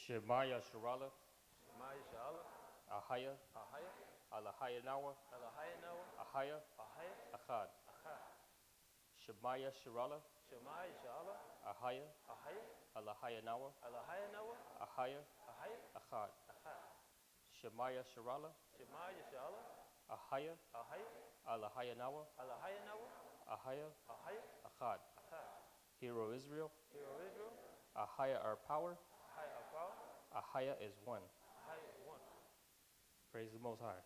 Shemaya Sharala, Maya Shala, Ahaya, Ahaya, Alahaya Nawa, Alahaya Noah, Ahaya, Ahaya, Achad. Achad. Shemaya Sharala, Shemaya Shala, Ahaya, Ahaya, Alahaya Nawa, Alahaya Noah, Ahaya, Ahaya, Achad. Achad. Shemaya Sharala, Shemaya Shala, Ahaya, Ahaya, Alahaya Nawa, Alahaya Noah, Ahaya, Ahaya, Achad. Achad. Hero Israel, Hero Israel, Ahaya our power, Ahaya Afar, Ahaya is one. Ahaya is one. Praise the Most High.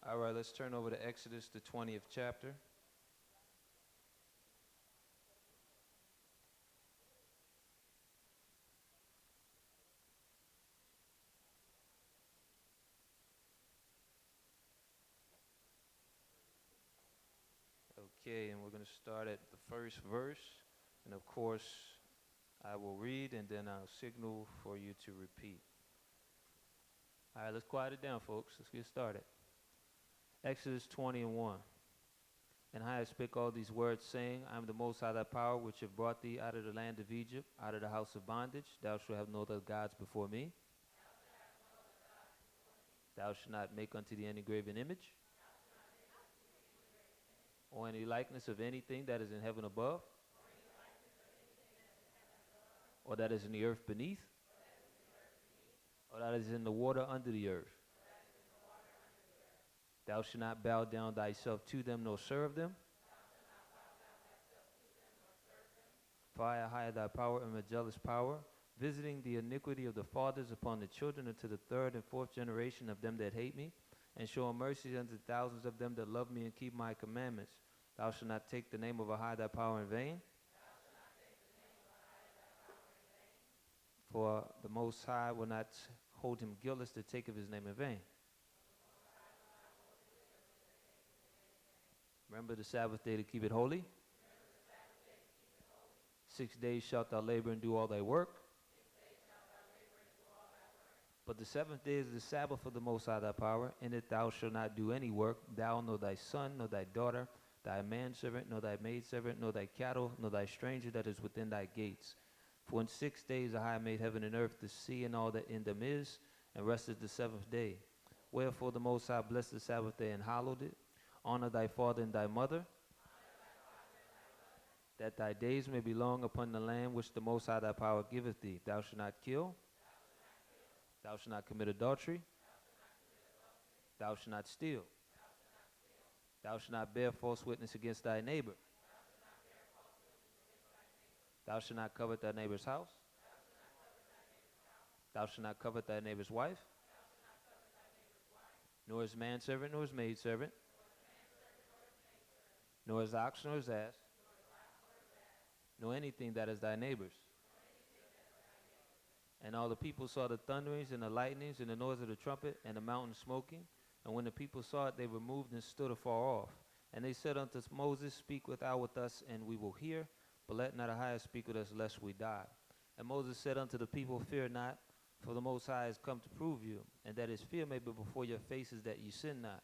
All right, let's turn over to Exodus, the 20th chapter. Okay, and we're going to start at the first verse. And of course, I will read and then I'll signal for you to repeat. All right, let's quiet it down, folks. Let's get started. Exodus 20 and 1. And I spake all these words, saying, I am the Most High thy power, which have brought thee out of the land of Egypt, out of the house of bondage. Thou shalt have no other gods before me. Thou shalt not make unto thee any graven image, or any likeness of anything that is in heaven above, or that is in the earth beneath, or that is in the water under the earth. Thou shalt not bow down thyself to them, nor serve them. For I hide thy power and my jealous power, visiting the iniquity of the fathers upon the children unto the third and fourth generation of them that hate me, and showing mercy unto thousands of them that love me and keep my commandments. Thou shalt not take the name of Ahai thy power in vain. For the Most High will not hold him guiltless to take of his name in vain. Remember the Sabbath day to keep it holy. 6 days shalt thou labor and do all thy work. But the seventh day is the Sabbath of the Most High thy power. In it thou shalt not do any work, thou, nor thy son, nor thy daughter, thy manservant, nor thy maidservant, nor thy cattle, nor thy stranger that is within thy gates. For in 6 days I made heaven and earth, the sea and all that in them is, and rested the seventh day. Wherefore the Most High blessed the Sabbath day and hallowed it. Honor thy father and thy mother, that thy days may be long upon the land which the Most High thy power giveth thee. Thou shalt not kill. Thou shalt not commit adultery. Thou shalt not steal. Thou shalt not bear false witness against thy neighbor. Thou shalt not covet thy neighbor's house. Thou shalt not covet thy neighbor's wife, nor his manservant, nor his maidservant, nor his ox, nor his ass, nor anything that is thy neighbor's. And all the people saw the thunderings and the lightnings and the noise of the trumpet and the mountain smoking. And when the people saw it, they removed and stood afar off. And they said unto Moses, Speak thou with us, and we will hear, but let not Ahai speak with us, lest we die. And Moses said unto the people, Fear not, for the Most High is come to prove you, and that his fear may be before your faces, that ye sin not.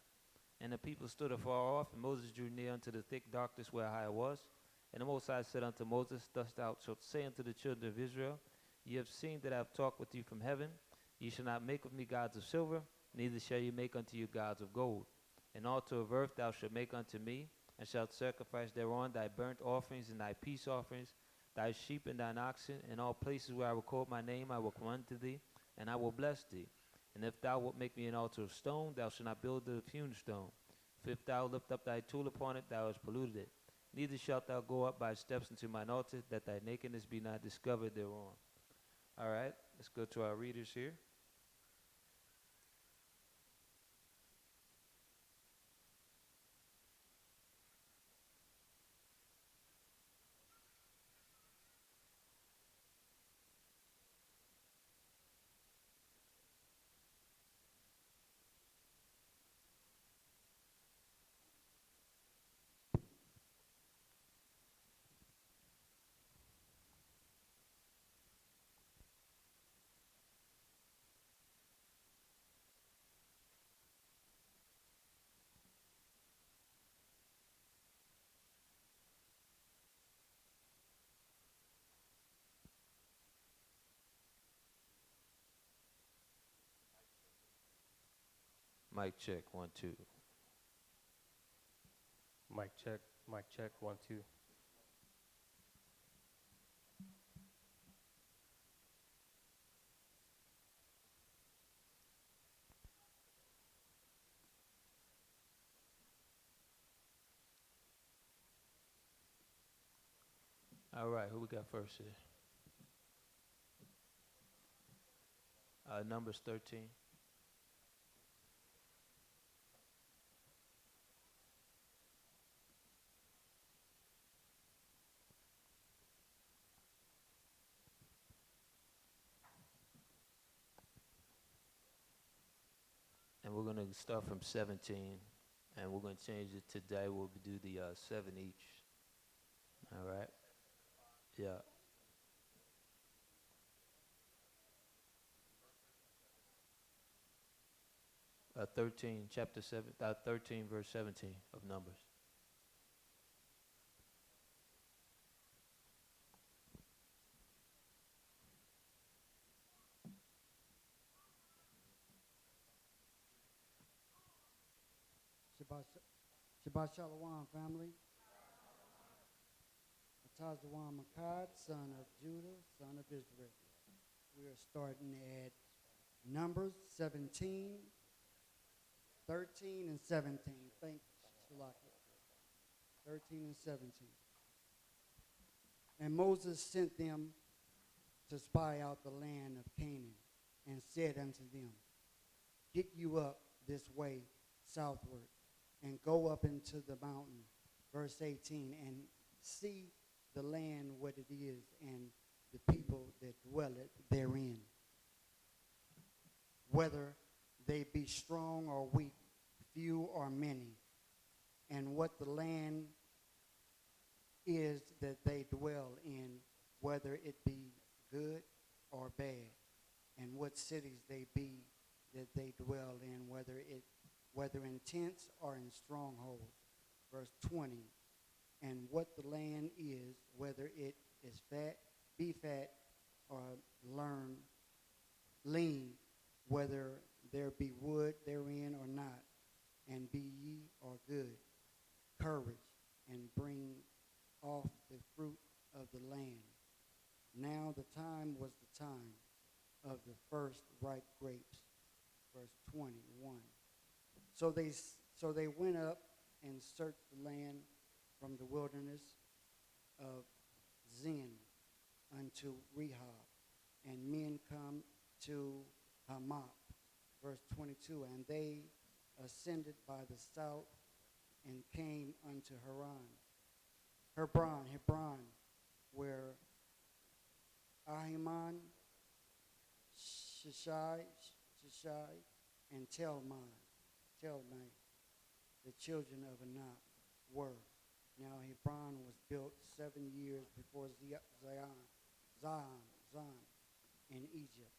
And the people stood afar off, and Moses drew near unto the thick darkness where Ahai was. And the Most High said unto Moses, Thus thou shalt say unto the children of Israel, Ye have seen that I have talked with you from heaven. Ye shall not make of me gods of silver, neither shall ye make unto you gods of gold. An altar of earth thou shalt make unto me, and shalt sacrifice thereon thy burnt offerings and thy peace offerings, thy sheep and thine oxen, in all places where I will call my name I will come unto thee, and I will bless thee. And if thou wilt make me an altar of stone, thou shalt not build it of hewn stone. For if thou lift up thy tool upon it, thou hast polluted it. Neither shalt thou go up by steps into mine altar, that thy nakedness be not discovered thereon. All right, let's go to our readers here. Mic check, 1, 2. Mic check, 1, 2. All right, who we got first here? Numbers 13. And we're going to start from 17, and we're going to change it today. We'll do the 7 each. All right? Yeah. Chapter 7, 13, verse 17 of Numbers. Shabbat Shalom, family. Atazawam Akkad, son of Judah, son of Israel. We are starting at Numbers 17, 13, and 17. Thank you, Shalaki. 13 and 17. And Moses sent them to spy out the land of Canaan, and said unto them, Get you up this way southward, and go up into the mountain, verse 18, and see the land what it is, and the people that dwell it therein, whether they be strong or weak, few or many, and what the land is that they dwell in, whether it be good or bad, and what cities they be that they dwell in, whether in tents or in strongholds. Verse 20, and what the land is, whether it is fat, or lean, whether there be wood therein or not, and be ye or good, courage, and bring off the fruit of the land. Now the time was the time of the first ripe grapes. Verse 21. So they went up and searched the land from the wilderness of Zin unto Rehob, and men come to Hamath. Verse 22. And they ascended by the south and came unto Hebron, where Ahiman, Shishai, and Telmai, the children of Anak, were. Now Hebron was built 7 years before Zion in Egypt.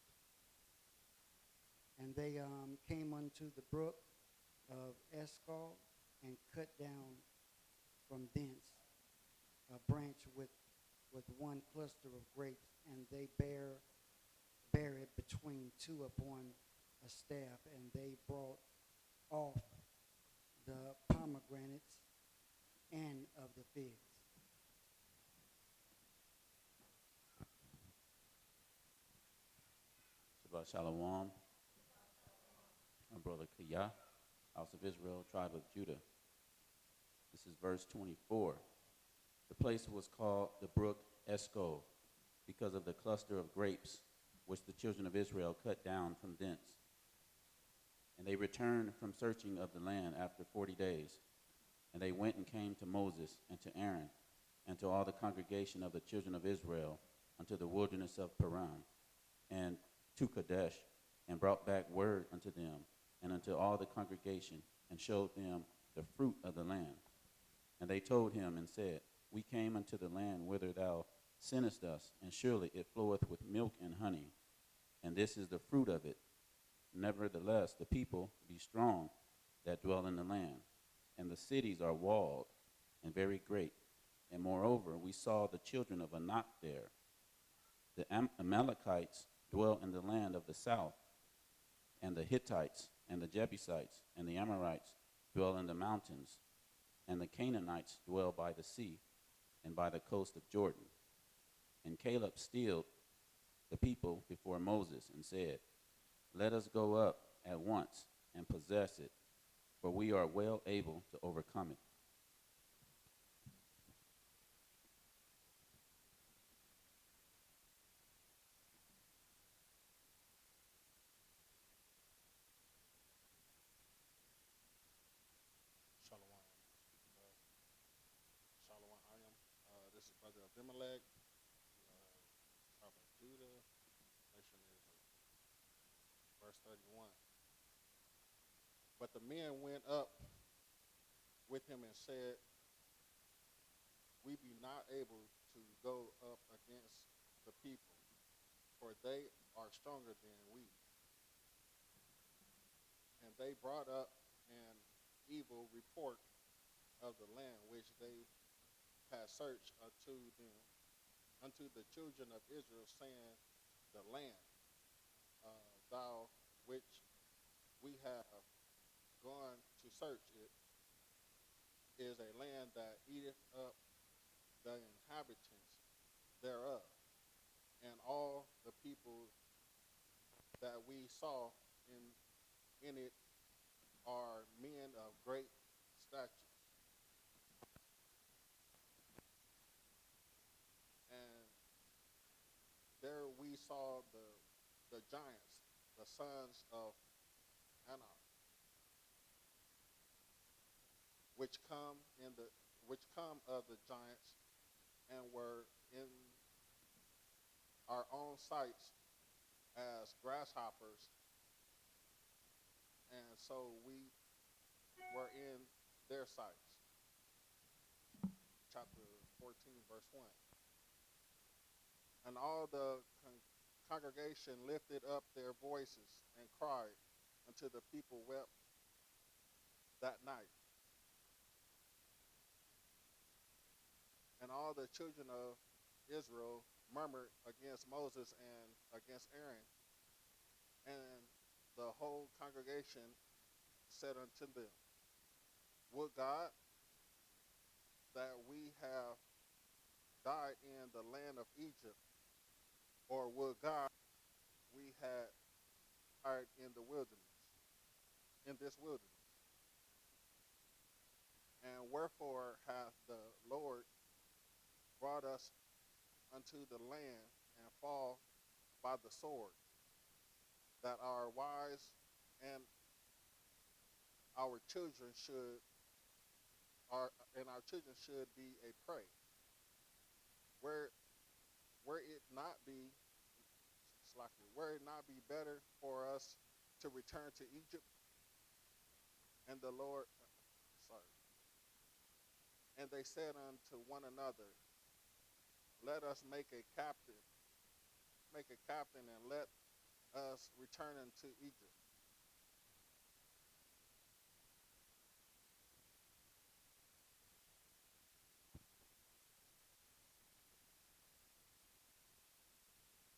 And they came unto the brook of Eshcol, and cut down from thence a branch with one cluster of grapes, and they bear it between two upon a staff, and they brought off the pomegranates and of the figs. Shabbat Shalom. My brother Kiyah, House of Israel, tribe of Judah. This is verse 24. The place was called the brook Eshcol, because of the cluster of grapes which the children of Israel cut down from thence. And they returned from searching of the land after 40 days. And they went and came to Moses and to Aaron and to all the congregation of the children of Israel unto the wilderness of Paran and to Kadesh, and brought back word unto them and unto all the congregation, and showed them the fruit of the land. And they told him and said, We came unto the land whither thou sentest us, and surely it floweth with milk and honey, and this is the fruit of it. Nevertheless, the people be strong that dwell in the land, and the cities are walled and very great. And moreover, we saw the children of Anak there. The Amalekites dwell in the land of the south, and the Hittites, and the Jebusites, and the Amorites dwell in the mountains, and the Canaanites dwell by the sea and by the coast of Jordan. And Caleb stilled the people before Moses and said, Let us go up at once and possess it, for we are well able to overcome it. Shalom. Shalom Ayam. This is Brother Abimelech, tribe of Judah, nation of Israel. Verse 31. But the men went up with him and said, We be not able to go up against the people, for they are stronger than we. And they brought up an evil report of the land which they had searched unto the children of Israel, saying, The land, thou which we have gone to search it, is a land that eateth up the inhabitants thereof, and all the people that we saw in it are men of great stature. And there we saw the giants, the sons of Anak, which come of the giants, and were in our own sights as grasshoppers, and so we were in their sights. Chapter 14, verse 1. And all the congregation lifted up their voices and cried until the people wept that night. And all the children of Israel murmured against Moses and against Aaron. And the whole congregation said unto them, Would God that we have died in the land of Egypt, or would God we had died in the wilderness, in this wilderness? And wherefore hath the Lord brought us unto the land and fall by the sword, that our wives and our children should be a prey. Were it not be better for us to return to Egypt? And the Lord, and they said unto one another, Let us make a captain, and let us return unto Egypt.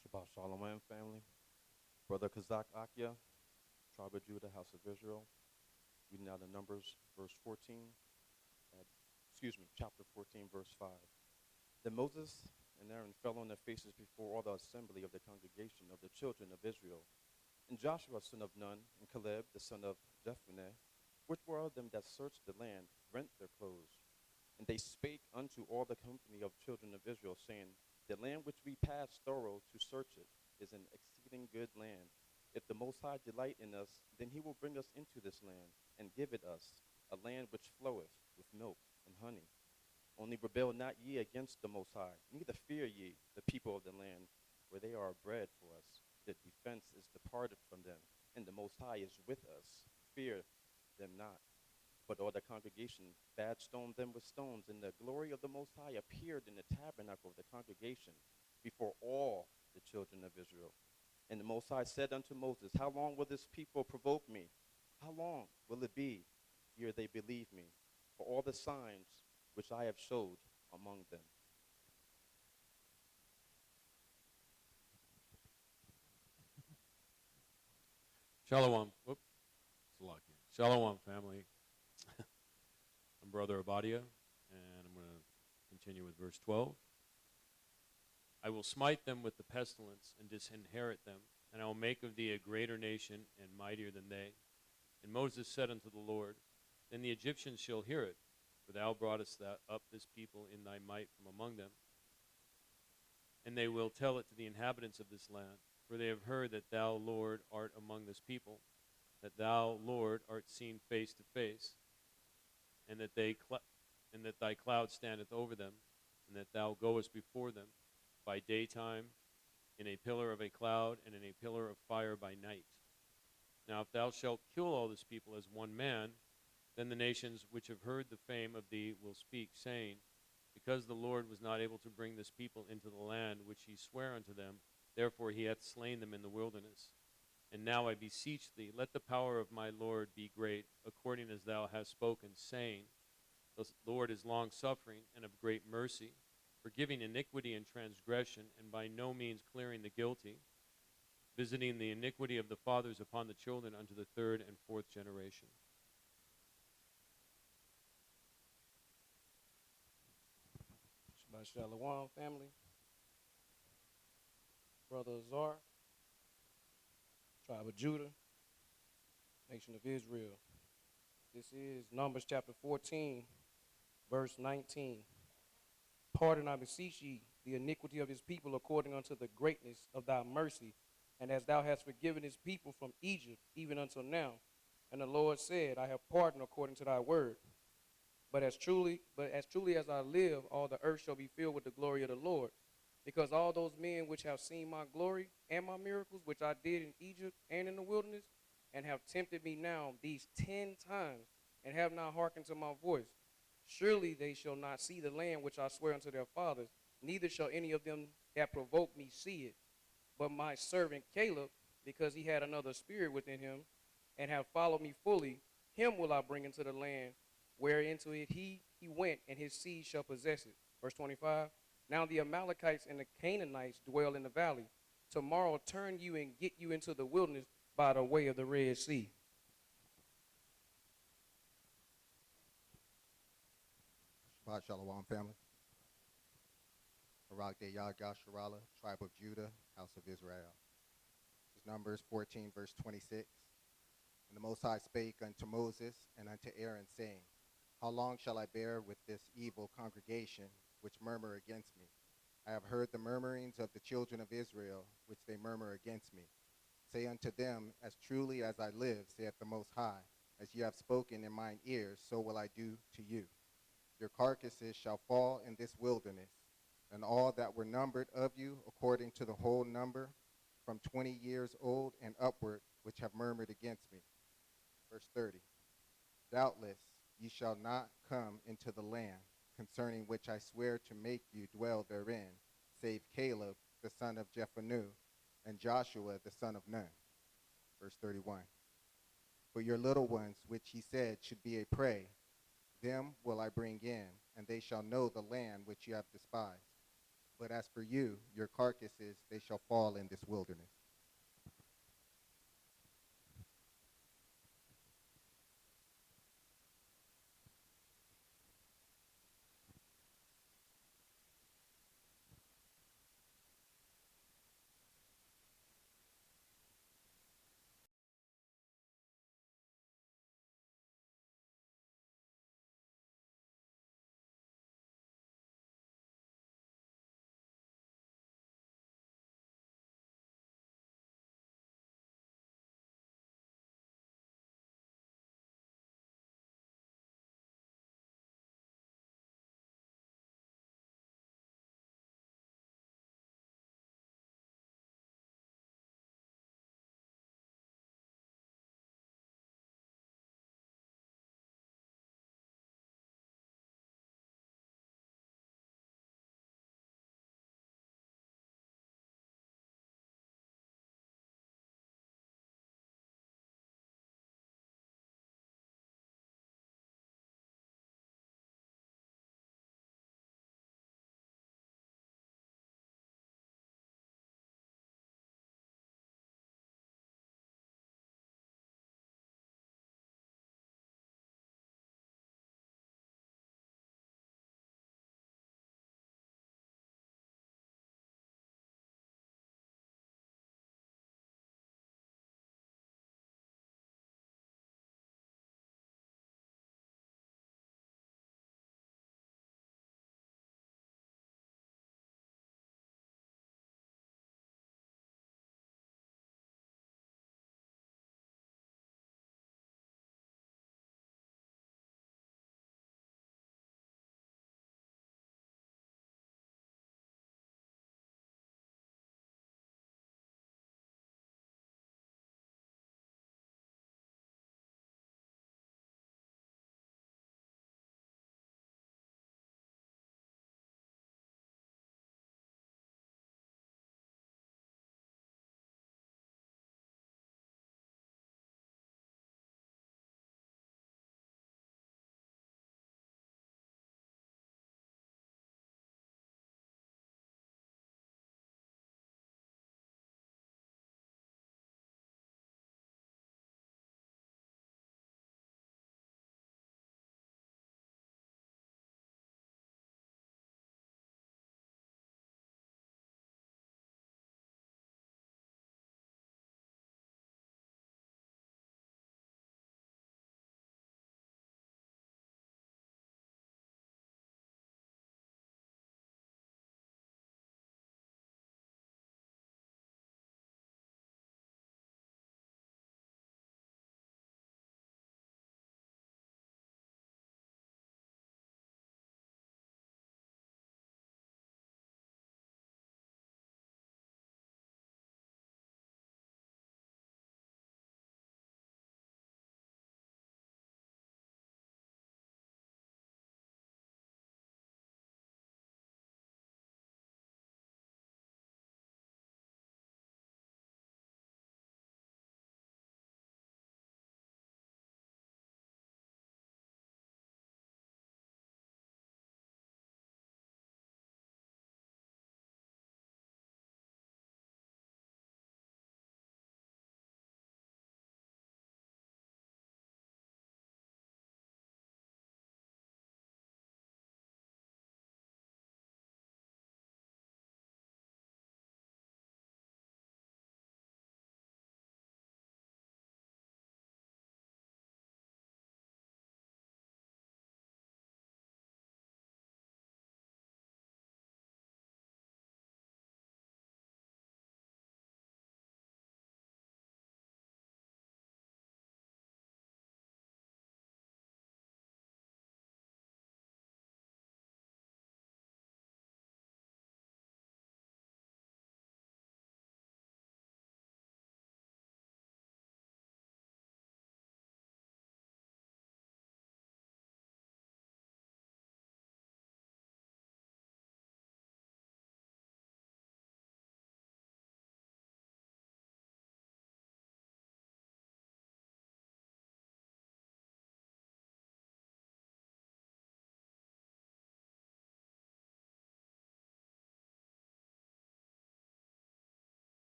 Shabbat Shalom, family. Brother Kazak Akia, tribe of Judah, house of Israel. Reading out of Numbers, chapter 14, verse 5. Then Moses and Aaron fell on their faces before all the assembly of the congregation of the children of Israel. And Joshua, son of Nun, and Caleb, the son of Jephunneh, which were of them that searched the land, rent their clothes. And they spake unto all the company of children of Israel, saying, The land which we passed thorough to search it is an exceeding good land. If the Most High delight in us, then he will bring us into this land, and give it us, a land which floweth with milk and honey. Only rebel not ye against the Most High, neither fear ye the people of the land, where they are bread for us. The defense is departed from them, and the Most High is with us. Fear them not. But all the congregation bade stone them with stones, and the glory of the Most High appeared in the tabernacle of the congregation before all the children of Israel. And the Most High said unto Moses, How long will this people provoke me? How long will it be ere they believe me, for all the signs which I have showed among them? Shalom. Whoop. Shalom, family. I'm Brother Abadia, and I'm going to continue with verse 12. I will smite them with the pestilence and disinherit them, and I will make of thee a greater nation and mightier than they. And Moses said unto the Lord, Then the Egyptians shall hear it, for thou broughtest up this people in thy might from among them. And they will tell it to the inhabitants of this land, for they have heard that thou, Lord, art among this people, that thou, Lord, art seen face to face, and that thy cloud standeth over them, and that thou goest before them by daytime in a pillar of a cloud and in a pillar of fire by night. Now if thou shalt kill all this people as one man, then the nations which have heard the fame of thee will speak, saying, Because the Lord was not able to bring this people into the land which he sware unto them, therefore he hath slain them in the wilderness. And now I beseech thee, let the power of my Lord be great, according as thou hast spoken, saying, The Lord is long-suffering and of great mercy, forgiving iniquity and transgression, and by no means clearing the guilty, visiting the iniquity of the fathers upon the children unto the third and fourth generation. Shabbat Shalom, family. Brother Azar, tribe of Judah, nation of Israel. This is Numbers chapter 14, verse 19. Pardon, I beseech ye, the iniquity of his people according unto the greatness of thy mercy, and as thou hast forgiven his people from Egypt, even until now. And the Lord said, I have pardoned according to thy word. But as truly as I live, all the earth shall be filled with the glory of the Lord. Because all those men which have seen my glory and my miracles, which I did in Egypt and in the wilderness, and have tempted me now these 10 times, and have not hearkened to my voice, surely they shall not see the land which I swear unto their fathers, neither shall any of them that provoke me see it. But my servant Caleb, because he had another spirit within him, and have followed me fully, him will I bring into the land, where into it he went, and his seed shall possess it. Verse 25. Now the Amalekites and the Canaanites dwell in the valley. Tomorrow turn you and get you into the wilderness by the way of the Red Sea. Shabbat Shalom, family. Barak de Yah Gasharala, tribe of Judah, house of Israel. This is Numbers 14, verse 26. And the Most High spake unto Moses and unto Aaron, saying, How long shall I bear with this evil congregation which murmur against me? I have heard the murmurings of the children of Israel, which they murmur against me. Say unto them, As truly as I live, saith the Most High, as ye have spoken in mine ears, so will I do to you. Your carcasses shall fall in this wilderness, and all that were numbered of you, according to the whole number, from 20 years old and upward, which have murmured against me. Verse 30. Doubtless ye shall not come into the land, concerning which I swear to make you dwell therein, save Caleb the son of Jephunneh, and Joshua the son of Nun. Verse 31. For your little ones, which he said should be a prey, them will I bring in, and they shall know the land which you have despised. But as for you, your carcasses, they shall fall in this wilderness.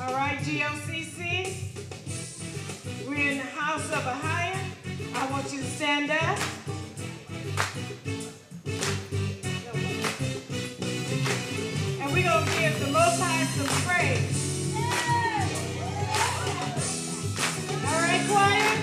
All right, GOCC, we're in the house of Ahia. I want you to stand up. And we're going to give the Most High some praise. All right, choir?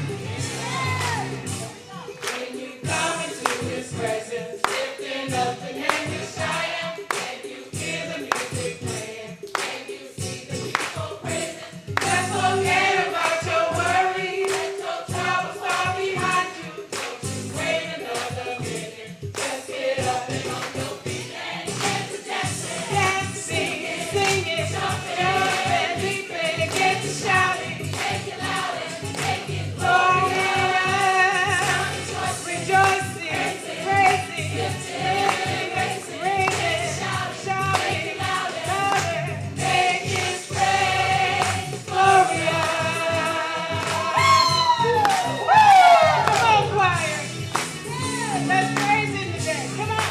When you come into His presence, lifting up the name of Shia, and you hear the music playing, and you see the people praising, just forget about your worries, let your troubles fall behind you. Don't you wait another minute, just get up and on your feet and get to dancing. Dance, sing it, jump and leap and get to shouting. Make it loud and make it glorious. Rejoicing, praising, lifting, ringing, shouting, louder, make His praise glorious. Come on, choir. Let's praise Him today. Come on.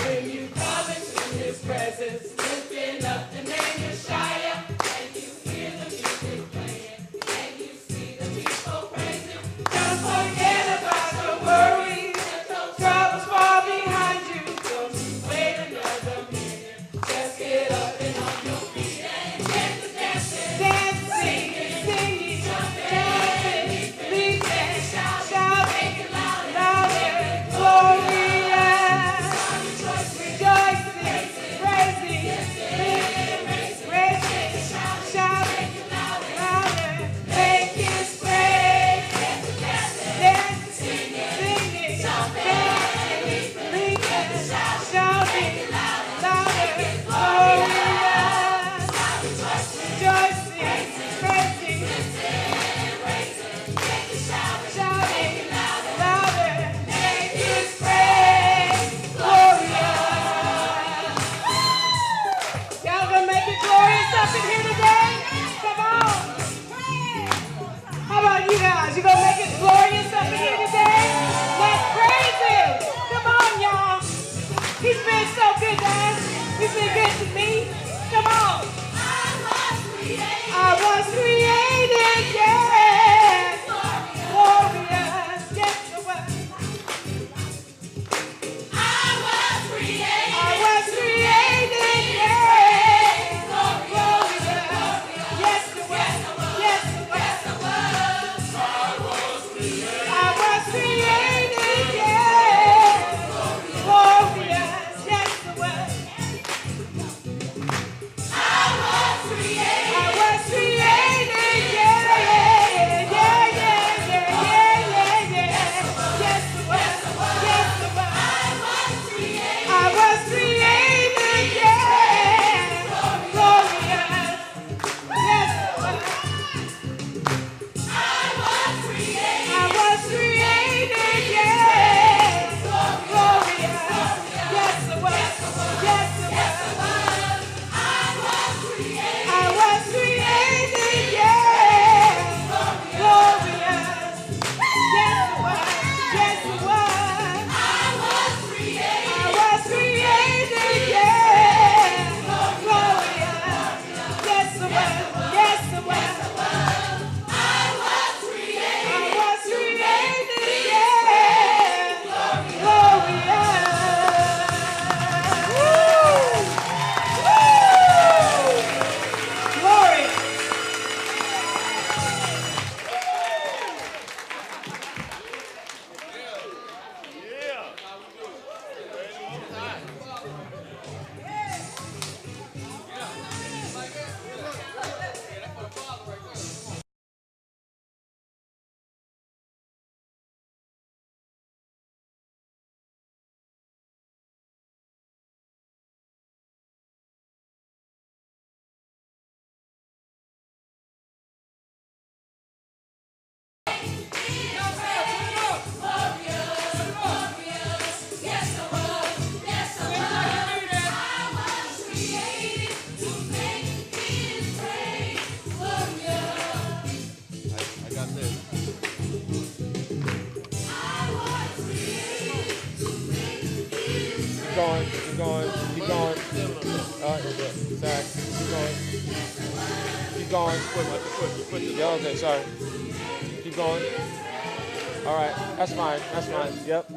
When you come into His presence, lifting up the name of Shia, and you hear the music playing, and you see the people praising, don't forget about your worries, let your troubles fall behind you. Don't you wait another minute, just get up and on your feet and get to dancing. Dance, singing, jumping, leaping, shouting, louder, glorious. Rejoicing, praising, raising, shouting, louder, make His praise. Dancing, singing, dancing, leaping, shouting, louder, glorious. Rejoicing, Sing it to me. Come on. I was created, yes. Glorious. Yes, I was. I was created, yes. Glorious. Yes, I was. Yes, I was. I was created, yes. Glorious. Yes, I was. I was created, yeah, yeah, yeah, yeah, yeah, yeah, yeah. Yes, I was. Yes, I was. I was created, yeah. Glorious. Yes, I was. I was created, yeah. Glorious. Yes, I was. Yes, I was. I was created, yeah. Glorious. Yes, I was. Yes, I was. I was created, yeah. Glorious. Yes, I was. Yes, I was. I was created, yeah. Glorious. Woo! Glory. I got this. Keep going, keep going, keep going. Sorry, keep going. Keep going. Yeah, okay, sorry. Keep going. All right, that's fine, that's fine. Yep.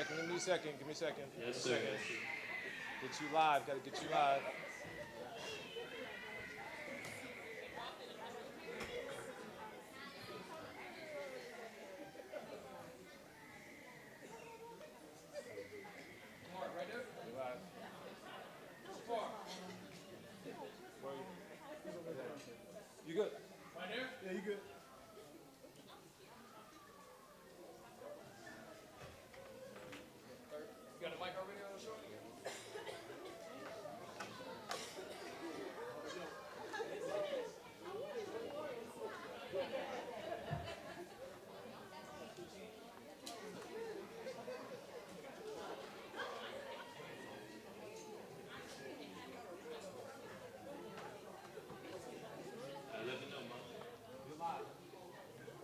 Give me a second, give me a second. Yes, sir. Get you live, gotta get you live. You good? Right there? Yeah, you good. You got a mic already on the show?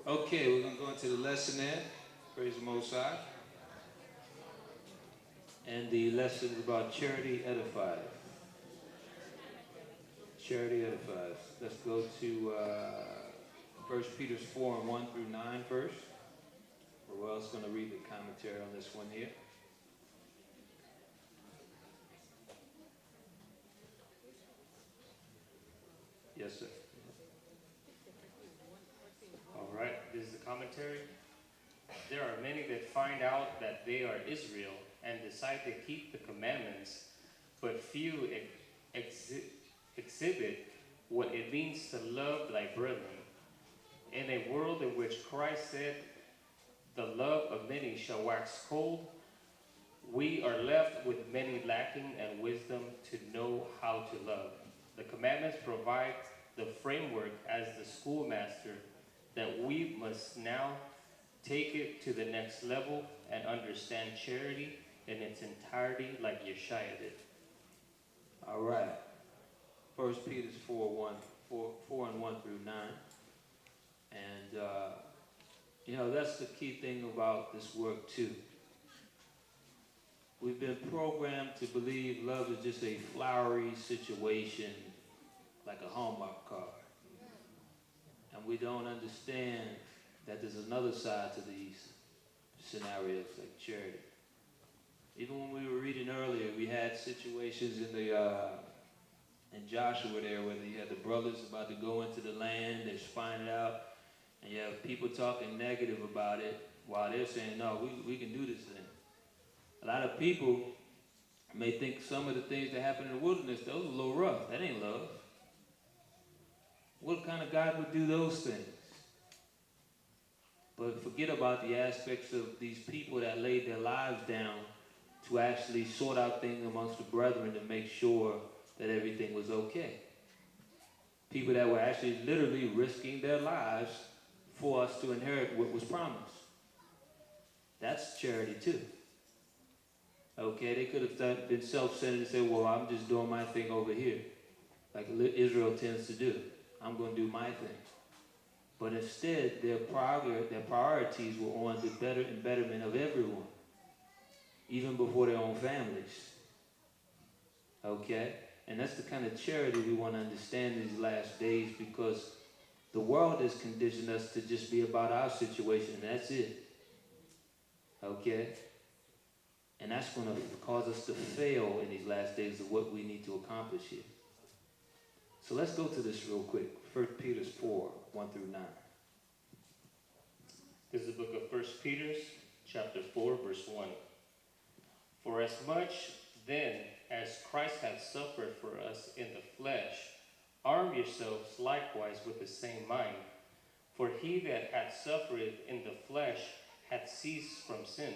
Okay, we're going to go into the lesson now. Praise the Most High. And the lesson is about charity edifies. Charity edifies. Let's go to 1 Peter 4 and 1 through 9 first. We're else going to read the commentary on this one here. Yes, sir. All right, this is the commentary. many that find out that they are Israel and decide to keep the commandments, but few exhibit what it means to love thy brethren. In a world in which Christ said, the love of many shall wax cold, we are left with many lacking and wisdom to know how to love. The commandments provide the framework as the schoolmaster that we must now take it to the next level and understand charity in its entirety like Yeshua did. All right. 1 Peter 4 and 1 through 9. And, that's the key thing about this work, too. We've been programmed to believe love is just a flowery situation, like a Hallmark card. And we don't understand that there's another side to these scenarios, like charity. Even when we were reading earlier, we had situations in Joshua there where you had the brothers about to go into the land, they're spying it out, and you have people talking negative about it while they're saying, no, we can do this thing. A lot of people may think some of the things that happen in the wilderness, those are a little rough. That ain't love. What kind of God would do those things? But forget about the aspects of these people that laid their lives down to actually sort out things amongst the brethren to make sure that everything was okay. People that were actually literally risking their lives for us to inherit what was promised. That's charity too. Okay, they could have been self-centered and said, well, I'm just doing my thing over here, like Israel tends to do. I'm going to do my thing. But instead, their priorities were on the better and betterment of everyone, even before their own families. Okay? And that's the kind of charity we want to understand in these last days, because the world has conditioned us to just be about our situation, and that's it. Okay? And that's going to cause us to fail in these last days of what we need to accomplish here. So let's go to this real quick. 1 Peter 4, 1 through 9. This is the book of 1 Peter, chapter 4, verse 1. For as much then as Christ hath suffered for us in the flesh, arm yourselves likewise with the same mind. For he that hath suffered in the flesh hath ceased from sin,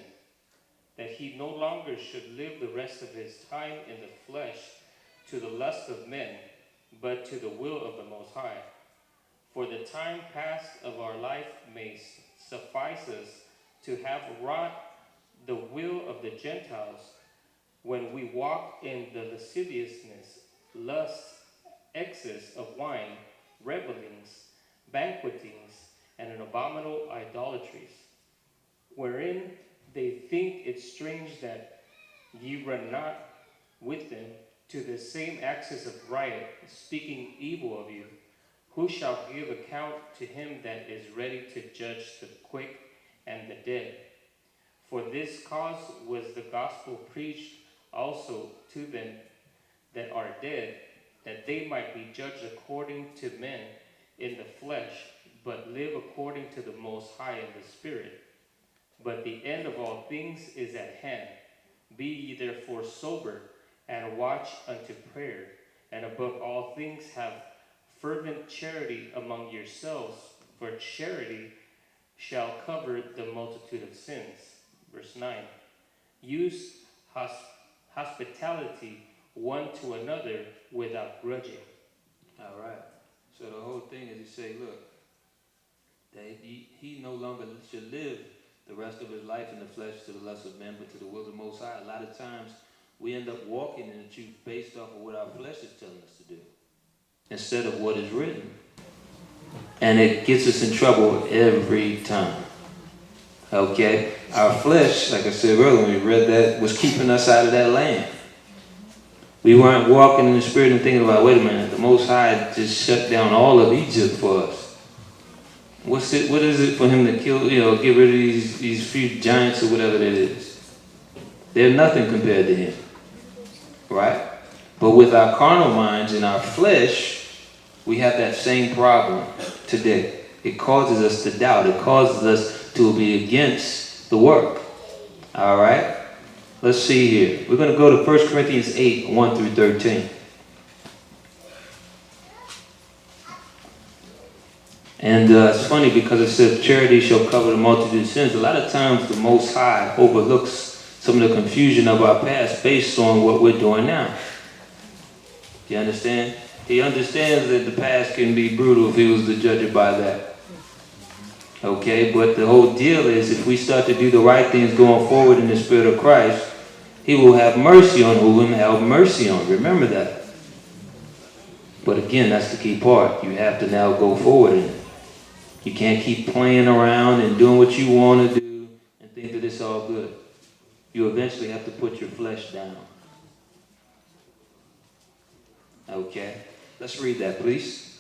that he no longer should live the rest of his time in the flesh to the lust of men, but to the will of the Most High. For the time past of our life may suffice us to have wrought the will of the Gentiles, when we walk in the lasciviousness, lust, excess of wine, revelings, banquetings, and in abominable idolatries, wherein they think it strange that ye run not with them to the same access of riot, speaking evil of you, who shall give account to him that is ready to judge the quick and the dead. For this cause was the gospel preached also to them that are dead, that they might be judged according to men in the flesh, but live according to the Most High in the Spirit. But the end of all things is at hand. Be ye therefore sober, and watch unto prayer, and above all things have fervent charity among yourselves, for charity shall cover the multitude of sins. Verse 9. Use hospitality one to another without grudging. All right. So the whole thing is to say, look, that he no longer should live the rest of his life in the flesh to the lust of men, but to the will of the Most High. A lot of times we end up walking in the truth based off of what our flesh is telling us to do, instead of what is written. And it gets us in trouble every time. Okay? Our flesh, like I said earlier when we read that, was keeping us out of that land. We weren't walking in the Spirit and thinking about, wait a minute, the Most High just shut down all of Egypt for us. What is it for him to kill, get rid of these few giants or whatever that is? They're nothing compared to him. Right? But with our carnal minds and our flesh, we have that same problem today. It causes us to doubt. It causes us to be against the work. All right? Let's see here. We're going to go to 1 Corinthians 8, 1 through 13. And it's funny because it says charity shall cover the multitude of sins. A lot of times the Most High overlooks some of the confusion of our past based on what we're doing now. Do you understand? He understands that the past can be brutal if he was to judge it by that. Okay, but the whole deal is if we start to do the right things going forward in the Spirit of Christ, he will have mercy on whom he have mercy on. Remember that. But again, that's the key part. You have to now go forward in it. You can't keep playing around and doing what you want to do and think that it's all good. You eventually have to put your flesh down. Okay? Let's read that, please.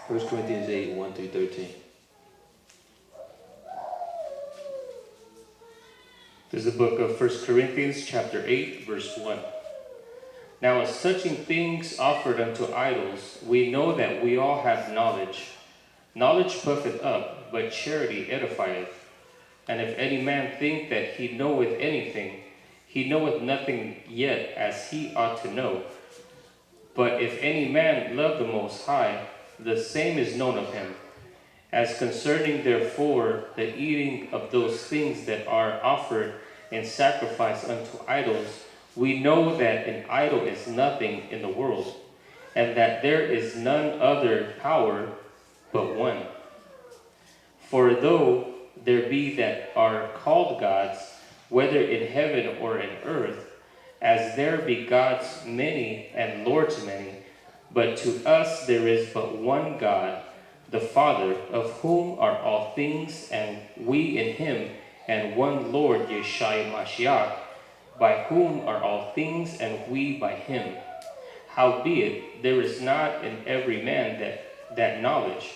First Corinthians 8, 1 through 13. This is the book of 1 Corinthians chapter 8, verse 1. Now as touching things offered unto idols, we know that we all have knowledge. Knowledge puffeth up, but charity edifieth. And if any man think that he knoweth anything, he knoweth nothing yet as he ought to know. But if any man love the Most High, the same is known of him. As concerning therefore the eating of those things that are offered in sacrifice unto idols, we know that an idol is nothing in the world, and that there is none other power but one. For though there be that are called gods, whether in heaven or in earth, as there be gods many and lords many, but to us there is but one God, the Father, of whom are all things, and we in him, and one Lord, Yeshua Mashiach, by whom are all things, and we by him. Howbeit, there is not in every man that knowledge.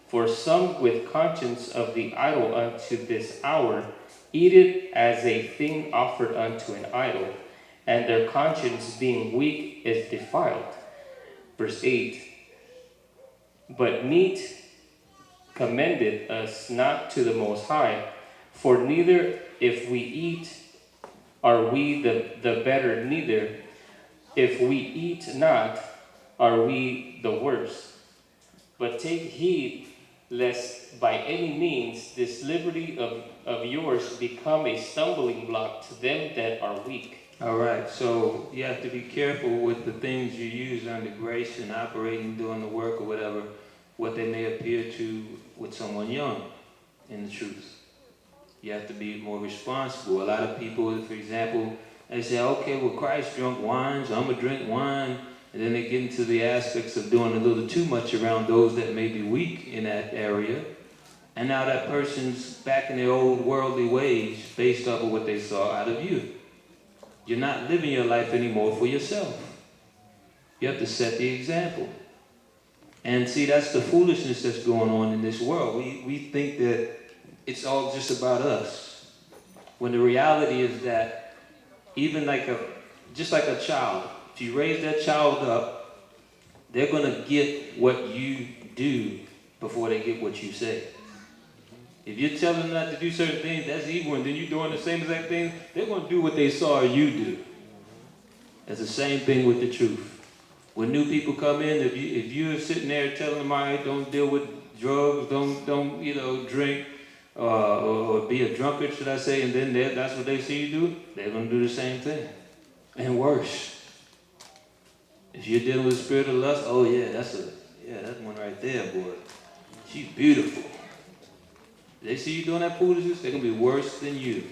For some with conscience of the idol unto this hour eat it as a thing offered unto an idol, and their conscience being weak is defiled. Verse 8. But meat commendeth us not to the Most High, for neither if we eat are we the better, neither if we eat not are we the worse. But take heed lest by any means this liberty of yours become a stumbling block to them that are weak. All right, so you have to be careful with the things you use under grace and operating, doing the work or whatever, what they may appear to with someone young in the truth. You have to be more responsible. A lot of people, for example, they say, okay, well, Christ drank wine, so I'm going to drink wine. And then they get into the aspects of doing a little too much around those that may be weak in that area. And now that person's back in their old worldly ways based off of what they saw out of you. You're not living your life anymore for yourself. You have to set the example. And see, that's the foolishness that's going on in this world. We think that it's all just about us. When the reality is that even just like a child, if you raise that child up, they're going to get what you do before they get what you say. If you're telling them not to do certain things, that's evil, and then you're doing the same exact thing, they're going to do what they saw you do. It's the same thing with the truth. When new people come in, if you're sitting there telling them, all right, don't deal with drugs, don't drink, or be a drunkard, should I say, and then that's what they see you do, they're going to do the same thing. And worse. If you're dealing with the spirit of lust, oh yeah, that's one right there, boy. She's beautiful. They see you doing that foolishness, they're going to be worse than you.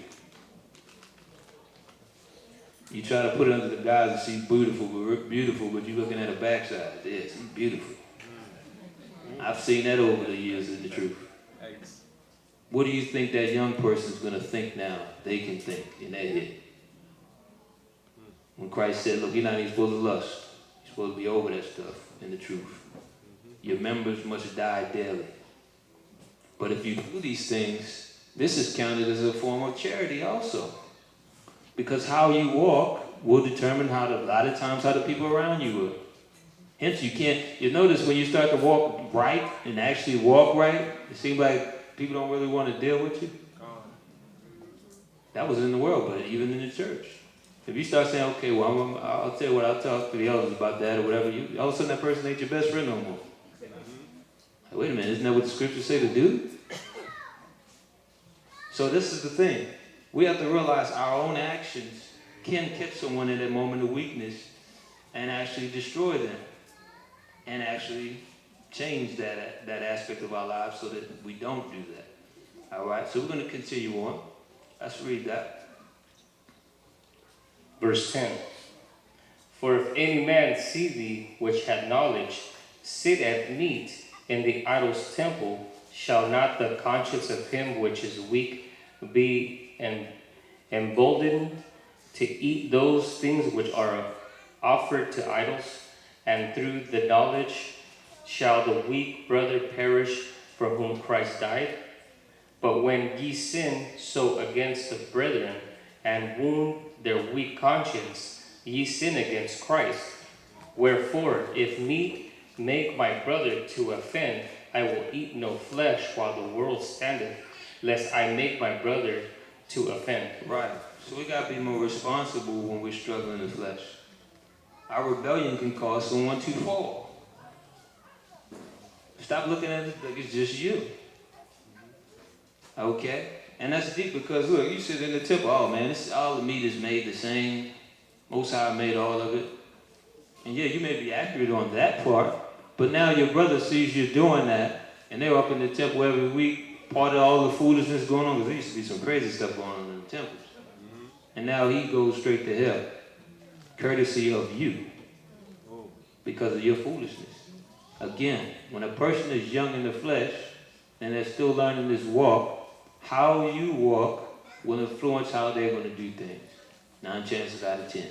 You try to put it under the guise that she's beautiful, but you're looking at her backside. Yeah, she's beautiful. I've seen that over the years in the truth. What do you think that young person's going to think now? They can think in their head. When Christ said, look, you're not even supposed to lust. You're supposed to be over that stuff in the truth. Your members must die daily. But if you do these things, this is counted as a form of charity also. Because how you walk will determine a lot of times how the people around you will. Hence, you notice when you start to walk right and actually walk right, it seems like people don't really want to deal with you. That was in the world, but even in the church. If you start saying, okay, well, I'll tell you what, I'll talk to the elders about that or whatever, all of a sudden that person ain't your best friend no more. Like, wait a minute, isn't that what the scriptures say to do? So this is the thing. We have to realize our own actions can catch someone in that moment of weakness and actually destroy them and actually change that aspect of our lives so that we don't do that. All right, so we're going to continue on. Let's read that. Verse 10. For if any man see thee which hath knowledge sit at meat in the idol's temple, shall not the conscience of him which is weak be emboldened to eat those things which are offered to idols? And through the knowledge shall the weak brother perish from whom Christ died? But when ye sin so against the brethren, and wound their weak conscience, ye sin against Christ. Wherefore, if meat make my brother to offend, I will eat no flesh while the world standeth, lest I make my brother to offend. Right. So we got to be more responsible when we're struggling in the flesh. Our rebellion can cause someone to fall. Stop looking at it like it's just you. Okay? And that's deep because, look, you sit in the temple, oh man, all the meat is made the same. Most High made all of it. And yeah, you may be accurate on that part, but now your brother sees you doing that, and they're up in the temple every week, part of all the foolishness going on, because there used to be some crazy stuff going on in the temples. And now he goes straight to hell, courtesy of you, because of your foolishness. Again, when a person is young in the flesh, and they're still learning this walk, how you walk will influence how they're going to do things. 9 chances out of 10.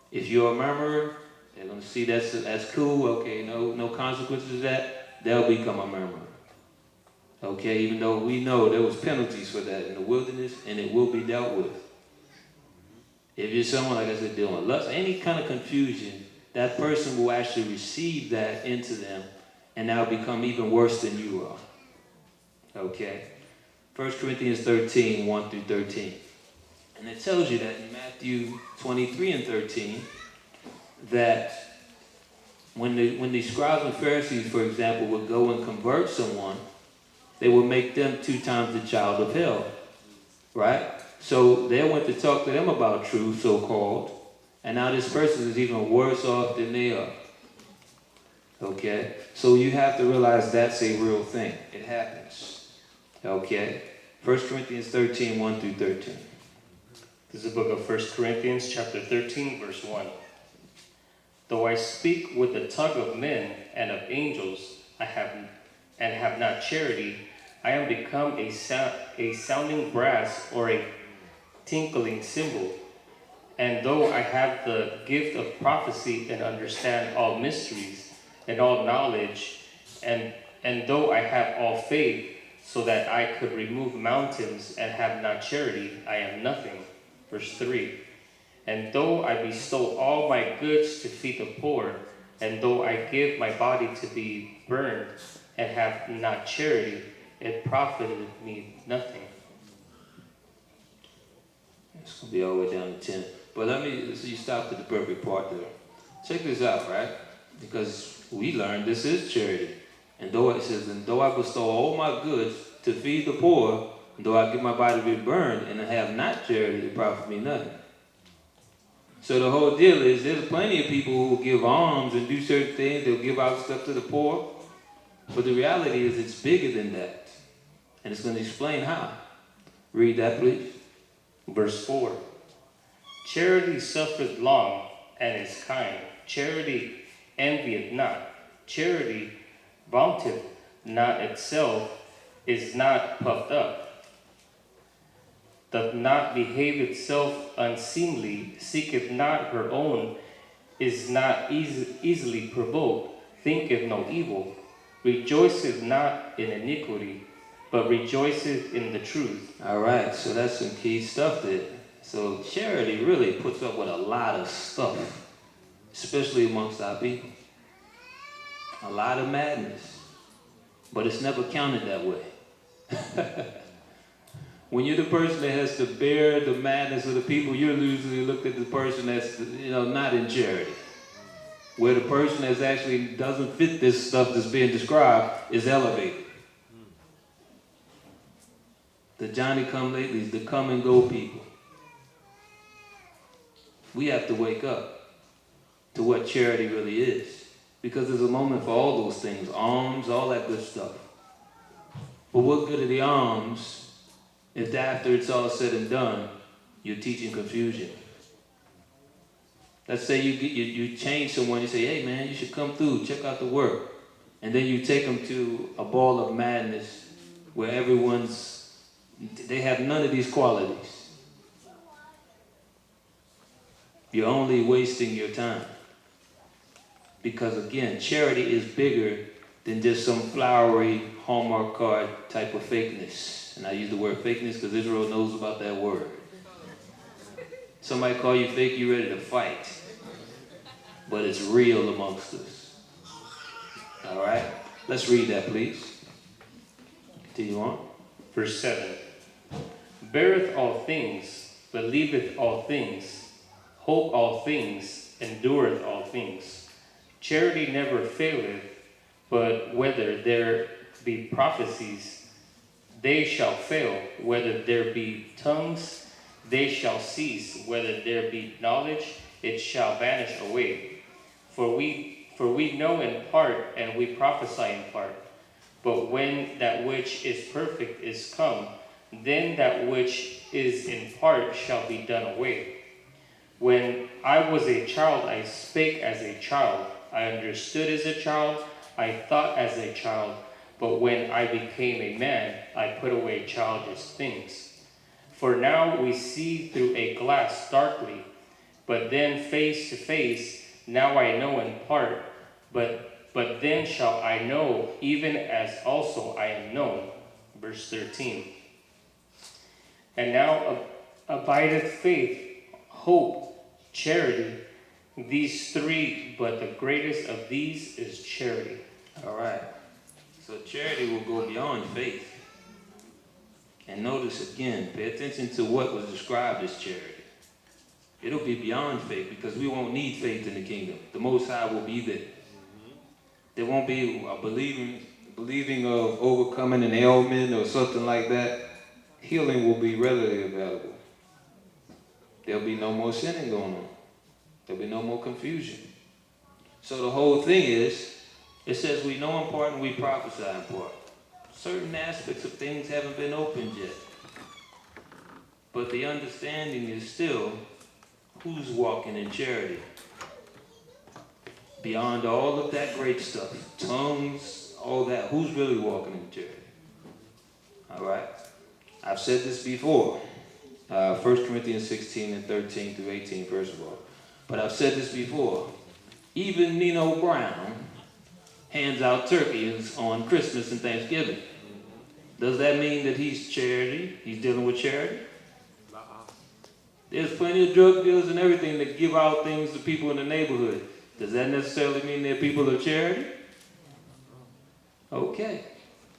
If you're a murmurer, they're going to see that's cool. Okay, no consequences of that. They'll become a murmurer. Okay, even though we know there was penalties for that in the wilderness, and it will be dealt with. If you're someone, like I said, dealing with lust, any kind of confusion, that person will actually receive that into them, and now become even worse than you are. Okay? 1 Corinthians 13, 1 through 13. And it tells you that in Matthew 23 and 13, that when the scribes and Pharisees, for example, would go and convert someone, they would make them 2 times the child of hell. Right? So they went to talk to them about truth, so-called, and now this person is even worse off than they are. Okay? So you have to realize that's a real thing. It happens. Okay? 1 Corinthians 13, 1 through 13. This is the book of 1 Corinthians chapter 13, verse 1. Though I speak with the tongue of men and of angels, have not charity, I am become a sounding brass or a tinkling cymbal. And though I have the gift of prophecy and understand all mysteries and all knowledge, and though I have all faith, so that I could remove mountains and have not charity, I am nothing. Verse 3. And though I bestow all my goods to feed the poor, and though I give my body to be burned and have not charity, it profited me nothing. It's going to be all the way down to 10. But so you stop at the perfect part there. Check this out, right? Because we learned this is charity. And though it says, and though I bestow all my goods to feed the poor, and though I give my body to be burned, and I have not charity, it profit me nothing. So the whole deal is, there's plenty of people who will give alms and do certain things. They'll give out stuff to the poor. But the reality is, it's bigger than that. And it's going to explain how. Read that, please. Verse 4. Charity suffereth long and is kind. Charity envieth not. Charity vaunteth not itself, is not puffed up, doth not behave itself unseemly, seeketh not her own, is not easily provoked, thinketh no evil, rejoiceth not in iniquity, but rejoiceth in the truth. All right, so that's some key stuff there. So charity really puts up with a lot of stuff. especially amongst our people. A lot of madness, but it's never counted that way. When you're the person that has to bear the madness of the people, you're usually looked at the person that's, not in charity. Where the person that actually doesn't fit this stuff that's being described is elevated. The Johnny come latelys, the come and go people. We have to wake up to what charity really is. Because there's a moment for all those things, alms, all that good stuff. But what good are the alms if after it's all said and done, you're teaching confusion? Let's say you change someone, you say, hey man, you should come through, check out the work. And then you take them to a ball of madness where they have none of these qualities. You're only wasting your time. Because again, charity is bigger than just some flowery Hallmark card type of fakeness. And I use the word fakeness because Israel knows about that word. Somebody call you fake, you ready to fight. But it's real amongst us. All right? Let's read that, please. Continue on. Verse 7. Beareth all things, believeth all things, hope all things, endureth all things. Charity never faileth, but whether there be prophecies, they shall fail. Whether there be tongues, they shall cease. Whether there be knowledge, it shall vanish away. For we know in part, and we prophesy in part. But when that which is perfect is come, then that which is in part shall be done away. When I was a child, I spake as a child. I understood as a child. I thought as a child. But when I became a man, I put away childish things. For now we see through a glass darkly, but then face to face. Now I know in part, but then shall I know, even as also I am known. Verse 13. And now abideth faith, hope, charity, these three, but the greatest of these is charity. All right. So charity will go beyond faith. And notice again, pay attention to what was described as charity. It'll be beyond faith because we won't need faith in the kingdom. The Most High will be there. There won't be a believing of overcoming an ailment or something like that. Healing will be readily available. There'll be no more sinning going on. There'll be no more confusion. So the whole thing is, it says we know in part and we prophesy in part. Certain aspects of things haven't been opened yet. But the understanding is still who's walking in charity. Beyond all of that great stuff, tongues, all that, who's really walking in charity? All right? I've said this before. 1 Corinthians 16 and 13 through 18, first of all. But I've said this before. Even Nino Brown hands out turkeys on Christmas and Thanksgiving. Does that mean that he's charity? He's dealing with charity? There's plenty of drug dealers and everything that give out things to people in the neighborhood. Does that necessarily mean they're people of charity? Okay.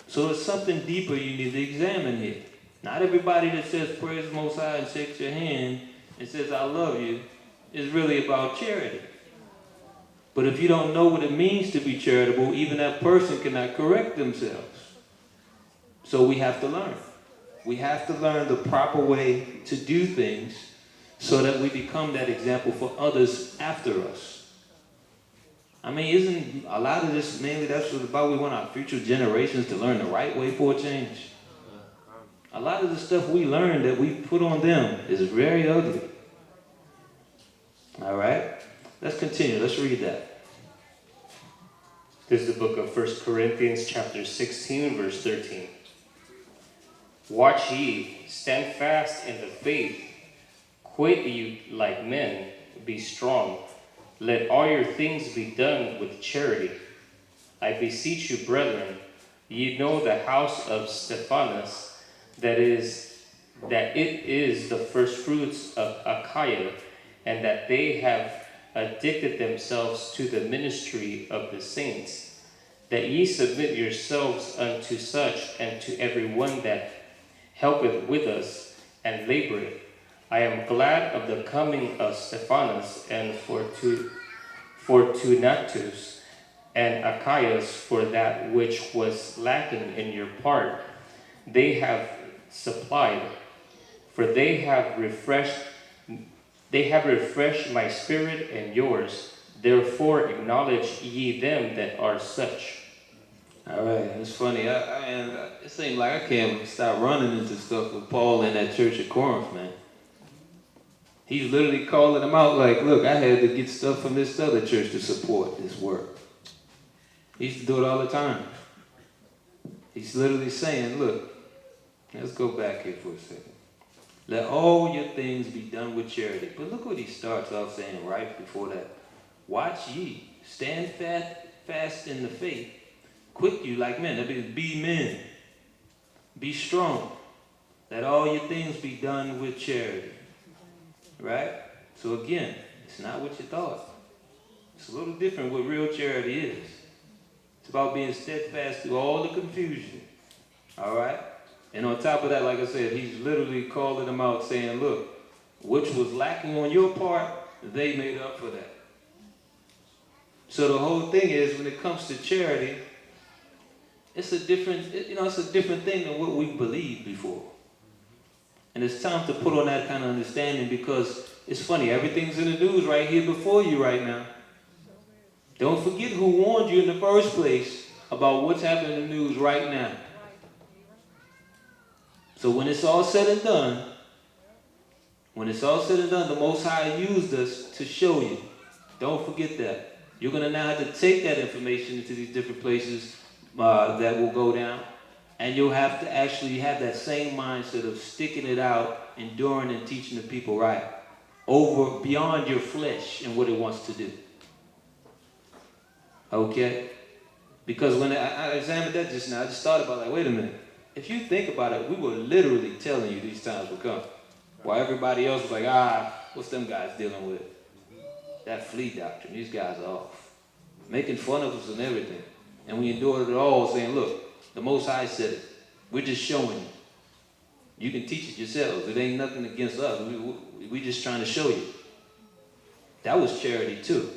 So there's something deeper you need to examine here. Not everybody that says praise the Most High and shakes your hand and says I love you is really about charity. But if you don't know what it means to be charitable, even that person cannot correct themselves. So we have to learn. We have to learn the proper way to do things so that we become that example for others after us. I mean, isn't a lot of this mainly that's what about we want our future generations to learn the right way for a change? A lot of the stuff we learn that we put on them is very ugly. All right? Let's continue. Let's read that. This is the book of 1 Corinthians chapter 16, verse 13. Watch ye, stand fast in the faith, quit you like men, be strong. Let all your things be done with charity. I beseech you, brethren, ye know the house of Stephanas, that it is the first fruits of Achaia, and that they have addicted themselves to the ministry of the saints, that ye submit yourselves unto such, and to every one that helpeth with us and laboreth. I am glad of the coming of Stephanas and Fortunatus and Achaeus, for that which was lacking in your part they have supplied, for they have refreshed my spirit and yours. Therefore acknowledge ye them that are such. All right, it's funny. It seems like I can't stop running into stuff with Paul in that church at Corinth, man. He's literally calling them out like, look, I had to get stuff from this other church to support this work. He used to do it all the time. He's literally saying, look, let's go back here for a second. Let all your things be done with charity. But look what he starts off saying right before that. Watch ye, stand fast in the faith. Quit you like men. That means be men. Be strong. Let all your things be done with charity. Right? So again, it's not what you thought. It's a little different what real charity is. It's about being steadfast through all the confusion. All right? And on top of that, like I said, he's literally calling them out saying, look, which was lacking on your part, they made up for that. So the whole thing is, when it comes to charity, it's a different thing than what we believed before. And it's time to put on that kind of understanding, because it's funny, everything's in the news right here before you right now. Don't forget who warned you in the first place about what's happening in the news right now. So when it's all said and done, the Most High used us to show you. Don't forget that. You're going to now have to take that information into these different places that will go down, and you'll have to actually have that same mindset of sticking it out, enduring and teaching the people right, over beyond your flesh and what it wants to do. Okay? Because when I examined that just now, I just thought about, like, wait a minute. If you think about it, we were literally telling you these times would come. While everybody else was like, what's them guys dealing with? That flea doctrine, these guys are off. Making fun of us and everything. And we endured it all, saying, look, the Most High said it. We're just showing you. You can teach it yourselves. It ain't nothing against us. We just trying to show you. That was charity too.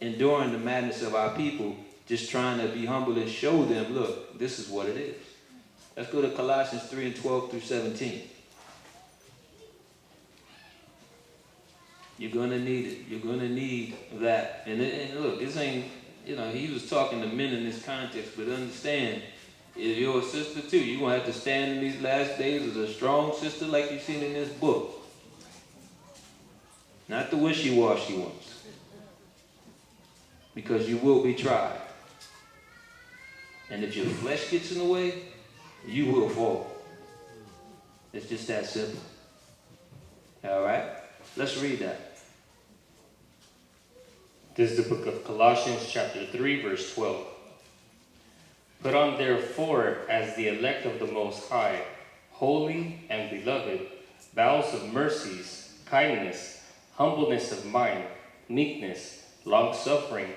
Enduring the madness of our people, just trying to be humble and show them, look, this is what it is. Let's go to Colossians 3 and 12 through 17. You're going to need it. You're going to need that. And look, this ain't, he was talking to men in this context, but understand, if you're a sister too, you're going to have to stand in these last days as a strong sister like you've seen in this book. Not the wishy-washy ones. Because you will be tried. And if your flesh gets in the way, you will fall. It's just that simple. All right? Let's read that. This is the book of Colossians chapter 3, verse 12. Put on therefore as the elect of the Most High, holy and beloved, bowels of mercies, kindness, humbleness of mind, meekness, long-suffering,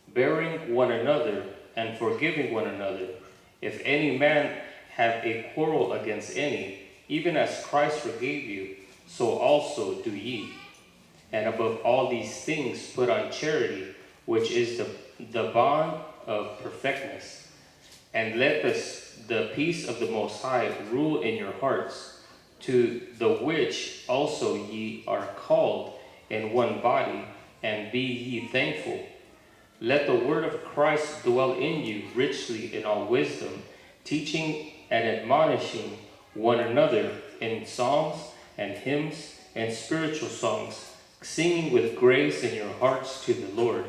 bearing one another and forgiving one another. If any man have a quarrel against any, even as Christ forgave you, so also do ye. And above all these things put on charity, which is the bond of perfectness. And let the peace of the Most High rule in your hearts, to the which also ye are called in one body, and be ye thankful. Let the word of Christ dwell in you richly in all wisdom, teaching and admonishing one another in psalms and hymns and spiritual songs, singing with grace in your hearts to the Lord.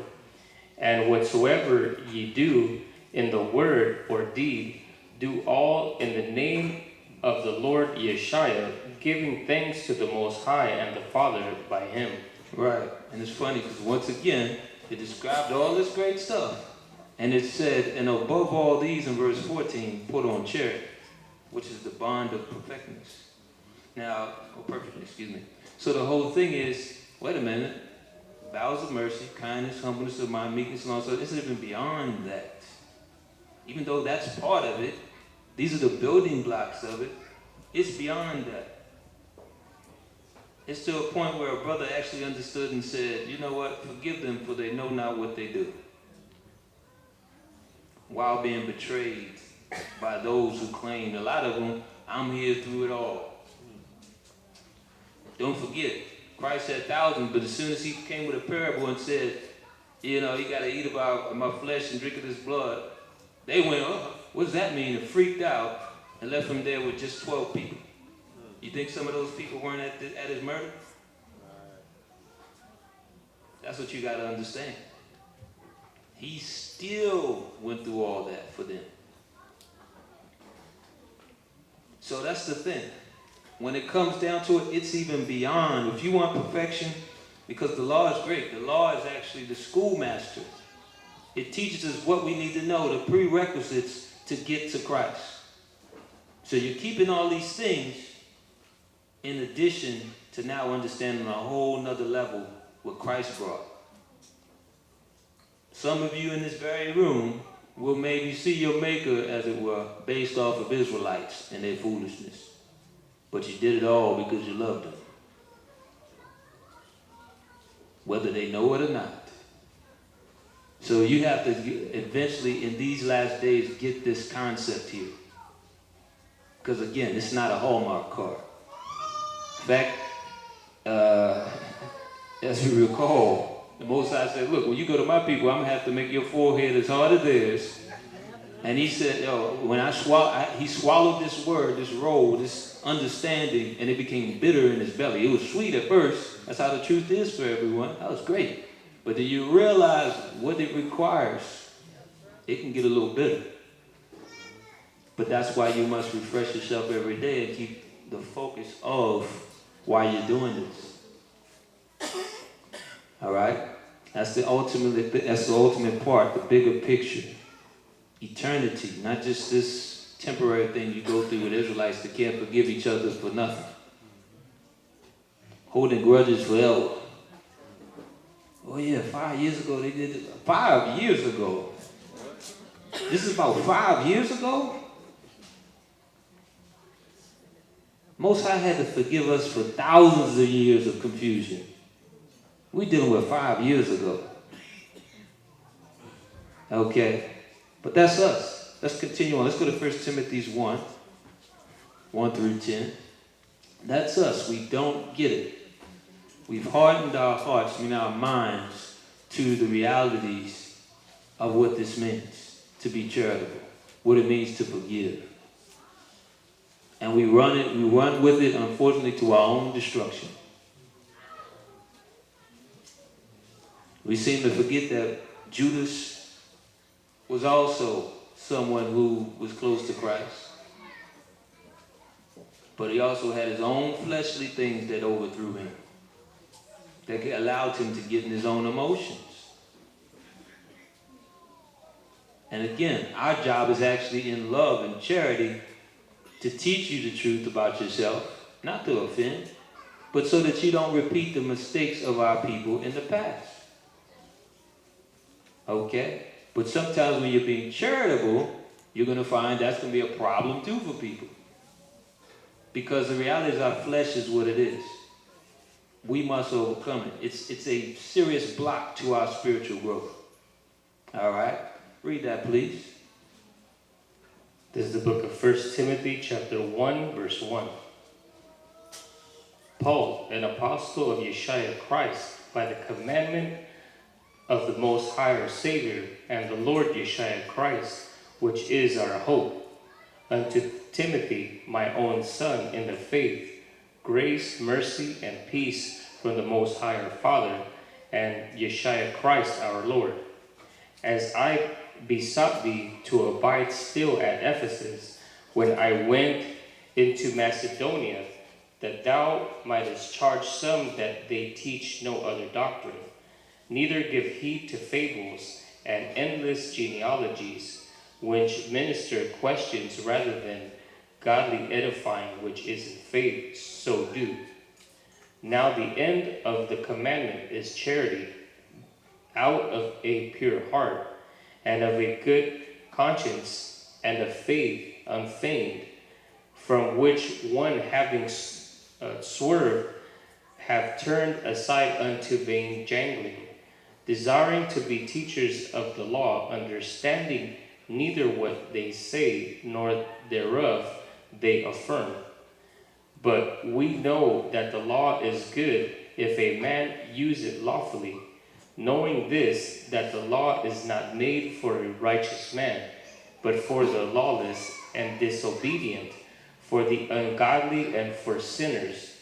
And whatsoever ye do in the word or deed, do all in the name of the Lord Yeshua, giving thanks to the Most High and the Father by him. Right. And it's funny because once again, it described all this great stuff. And it said, and above all these in verse 14, put on charity, which is the bond of perfectness. Now, perfectness, excuse me. So the whole thing is, Wait a minute. Bowels of mercy, kindness, humbleness of mind, meekness, and all so it's even beyond that. Even though that's part of it, these are the building blocks of it. It's beyond that. It's to a point where a brother actually understood and said, you know what, forgive them for they know not what they do. While being betrayed by those who claimed, a lot of them, I'm here through it all. Don't forget, Christ had thousands, but as soon as he came with a parable and said, you know, you got to eat of my flesh and drink of this blood, they went, oh, what does that mean? And freaked out and left him there with just 12 people. You think some of those people weren't at his murder? That's what you got to understand. He still went through all that for them. So that's the thing. When it comes down to it, it's even beyond. If you want perfection, because the law is great. The law is actually the schoolmaster. It teaches us what we need to know, the prerequisites to get to Christ. So you're keeping all these things in addition to now understanding a whole nother level what Christ brought. Some of you in this very room will maybe see your maker, as it were, based off of Israelites and their foolishness. But you did it all because you loved them. Whether they know it or not. So you have to eventually, in these last days, get this concept here. Because again, it's not a Hallmark card. In fact, as you recall, the Most High said, look, when you go to my people, I'm going to have to make your forehead as hard as theirs. And he said, when he swallowed this word, this roll, this understanding, and it became bitter in his belly. It was sweet at first. That's how the truth is for everyone. That was great. But do you realize what it requires? It can get a little bitter. But that's why you must refresh yourself every day and keep the focus of why you're doing this. All right? That's the ultimate part, the bigger picture. Eternity, not just this temporary thing you go through with Israelites that can't forgive each other for nothing. Holding grudges forever. Oh yeah, 5 years ago they did it. 5 years ago. This is about 5 years ago? Most High had to forgive us for thousands of years of confusion. We're dealing with 5 years ago. Okay? But that's us. Let's continue on. Let's go to 1 Timothy 1 through 10. That's us. We don't get it. We've hardened our hearts, our minds, to the realities of what this means, to be charitable, what it means to forgive. And we run with it, unfortunately, to our own destruction. We seem to forget that Judas was also someone who was close to Christ. But he also had his own fleshly things that overthrew him, that allowed him to get in his own emotions. And again, our job is actually in love and charity to teach you the truth about yourself, not to offend, but so that you don't repeat the mistakes of our people in the past. Okay? But sometimes when you're being charitable, you're going to find that's going to be a problem too for people. Because the reality is our flesh is what it is. We must overcome it. It's a serious block to our spiritual growth. All right? Read that, please. This is the book of 1 Timothy chapter 1, verse 1. Paul, an apostle of Yeshua Christ, by the commandment of the Most High our Savior and the Lord Yeshua Christ, which is our hope, unto Timothy, my own son in the faith, grace, mercy, and peace from the Most High our Father and Yeshua Christ our Lord. As I besought thee to abide still at Ephesus when I went into Macedonia, that thou mightest charge some that they teach no other doctrine, neither give heed to fables and endless genealogies, which minister questions rather than godly edifying which is in faith, so do. Now the end of the commandment is charity, out of a pure heart, and of a good conscience, and of faith unfeigned, from which one having swerved have turned aside unto vain jangling, desiring to be teachers of the law, understanding neither what they say nor thereof they affirm. But we know that the law is good if a man use it lawfully, knowing this, that the law is not made for a righteous man, but for the lawless and disobedient, for the ungodly and for sinners,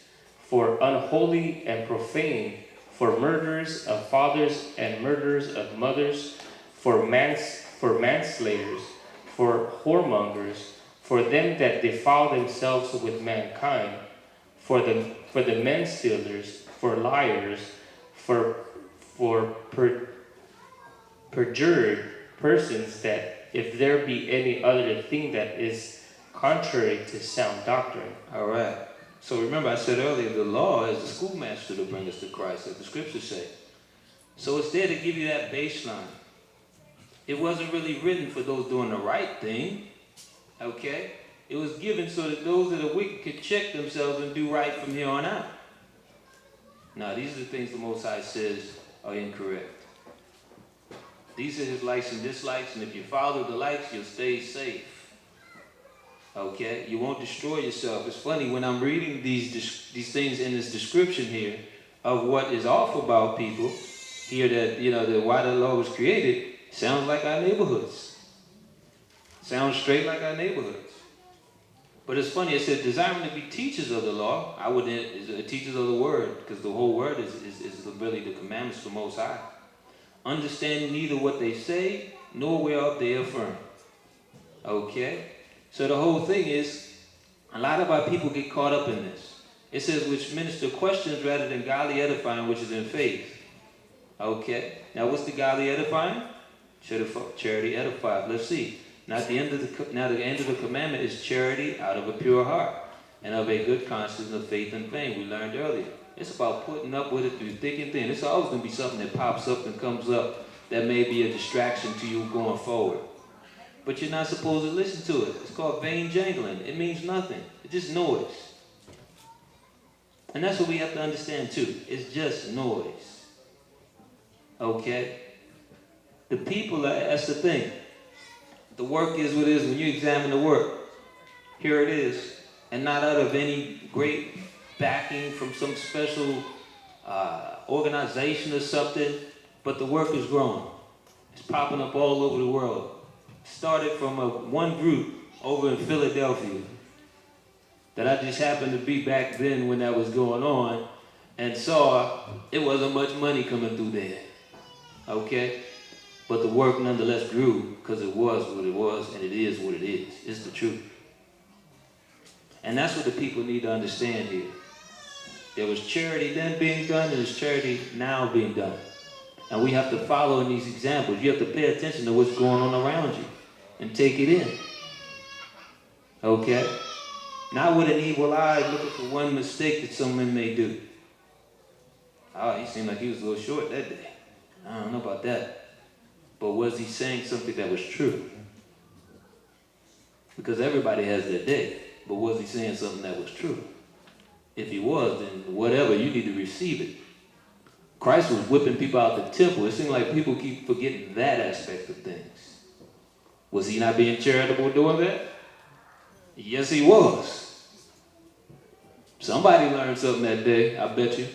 for unholy and profane, for murderers of fathers and murderers of mothers, for manslayers, for whoremongers, for them that defile themselves with mankind, for the men stealers, for liars, for perjured persons, that if there be any other thing that is contrary to sound doctrine. All right. So remember, I said earlier, the law is the schoolmaster to bring us to Christ, as the scriptures say. So it's there to give you that baseline. It wasn't really written for those doing the right thing, okay? It was given so that those that are wicked could check themselves and do right from here on out. Now, these are the things the Most High says are incorrect. These are his likes and dislikes, and if you follow the likes, you'll stay safe. Okay? You won't destroy yourself. It's funny, when I'm reading these things in this description here of what is off about people, here that, that why the law was created, sounds like our neighborhoods. Sounds straight like our neighborhoods. But it's funny, it said, desiring to be teachers of the law. I would teachers of the word, because the whole word is really the commandments of the Most High. Understanding neither what they say, nor whereof they affirm. Okay? So the whole thing is, a lot of our people get caught up in this. It says, which minister questions rather than godly edifying, which is in faith. Okay? Now what's the godly edifying? Charity edifies. Let's see. Now the end of the commandment is charity out of a pure heart, and of a good conscience, of faith and faith. We learned earlier. It's about putting up with it through thick and thin. It's always going to be something that pops up and comes up that may be a distraction to you going forward. But you're not supposed to listen to it. It's called vain jangling. It means nothing. It's just noise. And that's what we have to understand too. It's just noise. Okay? The people, that's the thing. The work is what it is when you examine the work. Here it is. And not out of any great backing from some special organization or something, but the work is growing. It's popping up all over the world. Started from one group over in Philadelphia that I just happened to be back then when that was going on, and saw it wasn't much money coming through there. Okay? But the work nonetheless grew because it was what it was, and it is what it is. It's the truth. And that's what the people need to understand here. There was charity then being done, and there's charity now being done. And we have to follow in these examples. You have to pay attention to what's going on around you and take it in. Okay? Not with an evil eye looking for one mistake that someone may do. Oh, he seemed like he was a little short that day. I don't know about that. But was he saying something that was true? Because everybody has their day. But was he saying something that was true? If he was, then whatever, you need to receive it. Christ was whipping people out the temple. It seems like people keep forgetting that aspect of things. Was he not being charitable doing that? Yes, he was. Somebody learned something that day, I bet you.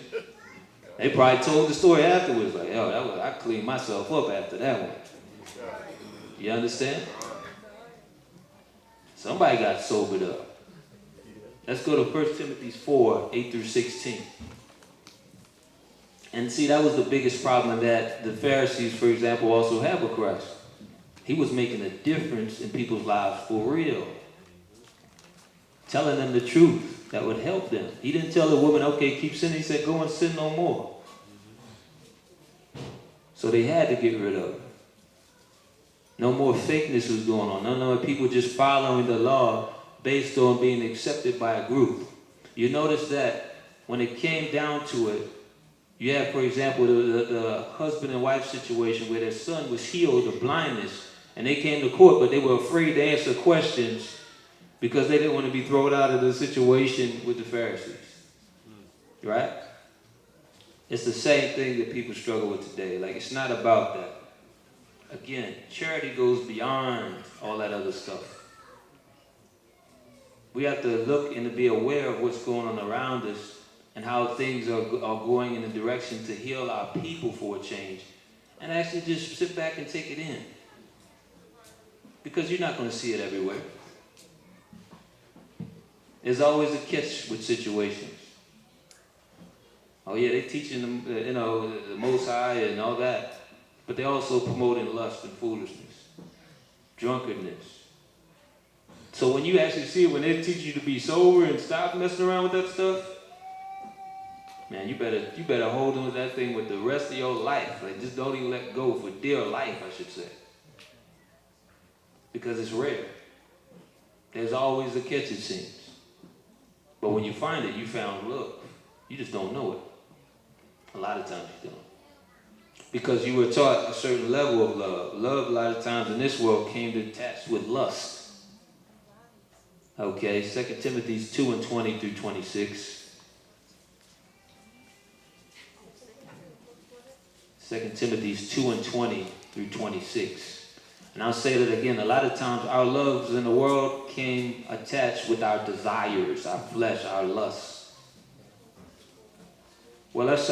They probably told the story afterwards, like, I cleaned myself up after that one. You understand? Somebody got sobered up. Let's go to 1 Timothy 4, 8 through 16. And see, that was the biggest problem that the Pharisees, for example, also had with Christ. He was making a difference in people's lives for real. Telling them the truth that would help them. He didn't tell the woman, okay, keep sinning. He said, go and sin no more. So they had to get rid of it. No more fakeness was going on. No more people just following the law based on being accepted by a group. You notice that when it came down to it, you have, for example, the husband and wife situation where their son was healed of blindness, and they came to court, but they were afraid to answer questions because they didn't want to be thrown out of the situation with the Pharisees. Right? It's the same thing that people struggle with today. Like, it's not about that. Again, charity goes beyond all that other stuff. We have to look and to be aware of what's going on around us and how things are going in a direction to heal our people for a change. And actually just sit back and take it in. Because you're not going to see it everywhere. There's always a catch with situations. Oh yeah, they're teaching them, the Most High and all that. But they're also promoting lust and foolishness, drunkenness. So when you actually see it, when they teach you to be sober and stop messing around with that stuff, man, you better hold on to that thing with the rest of your life. Like, just don't even let go for dear life, I should say. Because it's rare. There's always a catch, it seems. But when you find it, you found love. You just don't know it. A lot of times you don't. Because you were taught a certain level of love. Love, a lot of times in this world, came attached with lust. Okay, 2 Timothy 2 and 20 through 26. 2 Timothy 2 and 20 through 26. And I'll say that again, a lot of times our loves in the world came attached with our desires, our flesh, our lusts. Well, let's,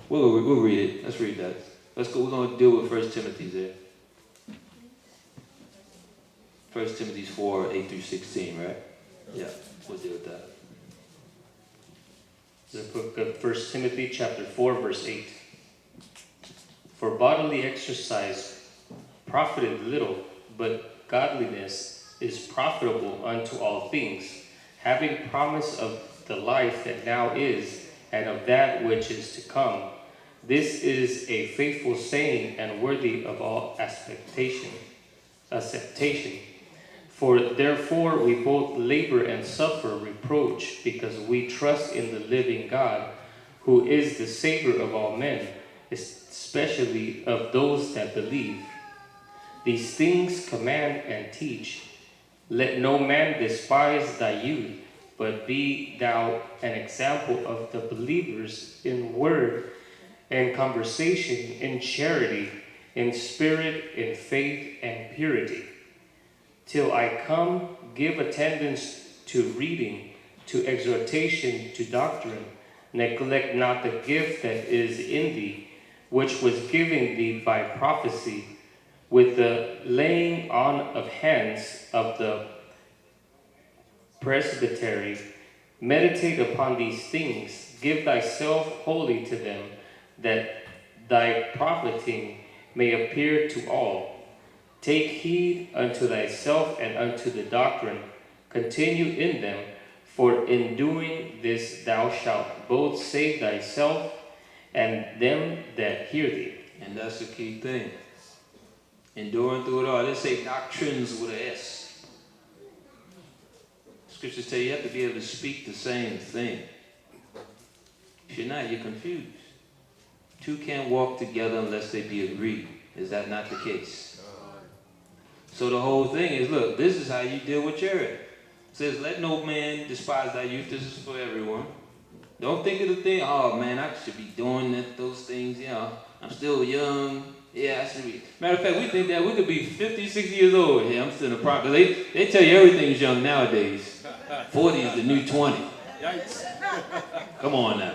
we'll read it. Let's read that. Let's go. We're going to deal with 1 Timothy there. 1 Timothy 4, 8 through 16, right? Yeah, we'll deal with that. The book of 1 Timothy chapter 4, verse 8. For bodily exercise profiteth little, but godliness is profitable unto all things, having promise of the life that now is, and of that which is to come. This is a faithful saying and worthy of all acceptation. For therefore we both labor and suffer reproach, because we trust in the living God, who is the Savior of all men, especially of those that believe. These things command and teach. Let no man despise thy youth, but be thou an example of the believers in word and conversation, in charity, in spirit, in faith, and purity. Till I come, give attendance to reading, to exhortation, to doctrine. Neglect not the gift that is in thee, which was given thee by prophecy, with the laying on of hands of the presbytery. Meditate upon these things, give thyself wholly to them, that thy profiting may appear to all. Take heed unto thyself and unto the doctrine. Continue in them, for in doing this thou shalt both save thyself and them that hear thee. And that's the key thing. Enduring through it all. They say doctrines with an S. Scriptures tell you have to be able to speak the same thing. If you're not, you're confused. Two can't walk together unless they be agreed. Is that not the case? So the whole thing is, look, this is how you deal with charity. It says, let no man despise thy youth. This is for everyone. Don't think of the thing, oh man, I should be doing those things, I'm still young. Yeah, I should be. Matter of fact, we think that we could be 50, 60 years old. Yeah, I'm still in the prime. They tell you everything's young nowadays. 40 is the new 20. Yikes. Come on now.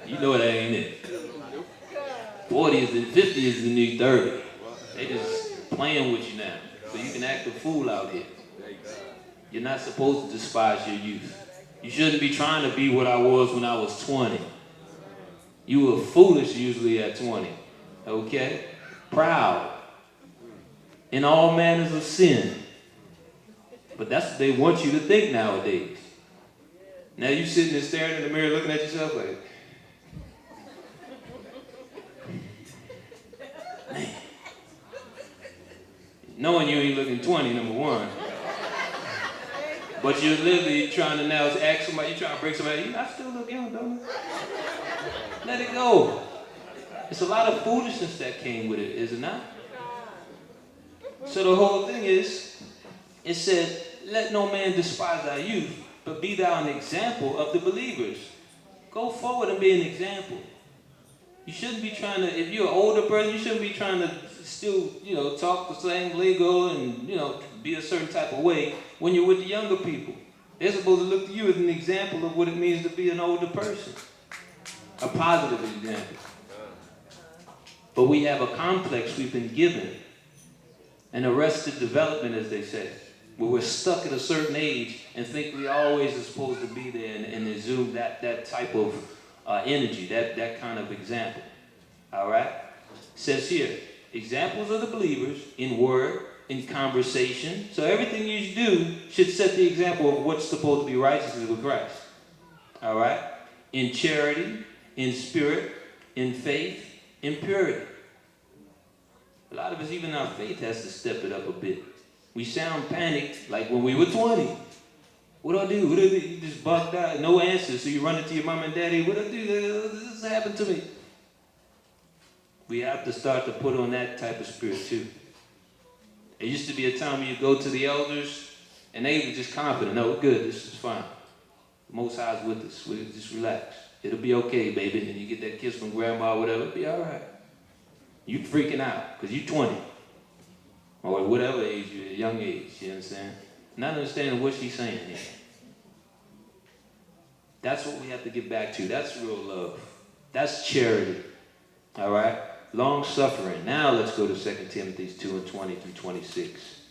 You know that ain't it. 40 is the 50 is the new 30. They just playing with you now. So you can act a fool out here. You're not supposed to despise your youth. You shouldn't be trying to be what I was when I was 20. You were foolish usually at 20. Okay? Proud. In all manners of sin. But that's what they want you to think nowadays. Now you sitting there staring in the mirror looking at yourself like, man. Knowing you ain't looking 20, number one. But you're literally trying to now ask somebody, you're trying to break somebody, I still look young, don't I? Let it go. It's a lot of foolishness that came with it, is it not? So the whole thing is, it said, let no man despise thy youth, but be thou an example of the believers. Go forward and be an example. You shouldn't be trying to, if you're an older person, you shouldn't be trying to still, talk the same lingo and, be a certain type of way when you're with the younger people. They're supposed to look to you as an example of what it means to be an older person. A positive example. But we have a complex we've been given. An arrested development, as they say, where we're stuck at a certain age and think we always are supposed to be there and exude that type of energy, that kind of example. All right? It says here, examples of the believers in word, in conversation. So everything you do should set the example of what's supposed to be righteousness with Christ. All right? In charity, in spirit, in faith, in purity. A lot of us, even our faith has to step it up a bit. We sound panicked like when we were 20. What do I do? What do I do? You just bugged out, no answer. So you run into your mom and daddy. What do I do? This happened to me. We have to start to put on that type of spirit too. There used to be a time you go to the elders and they were just confident. No, we're good. This is fine. The Most High is with us. We just relax. It'll be okay, baby. And you get that kiss from grandma or whatever. It'll be all right. You freaking out because you're 20. Or whatever age you're, a young age, you understand? Not understanding what she's saying here. That's what we have to get back to. That's real love. That's charity. All right? Long suffering. Now let's go to 2 Timothy 2 and 20 through 26.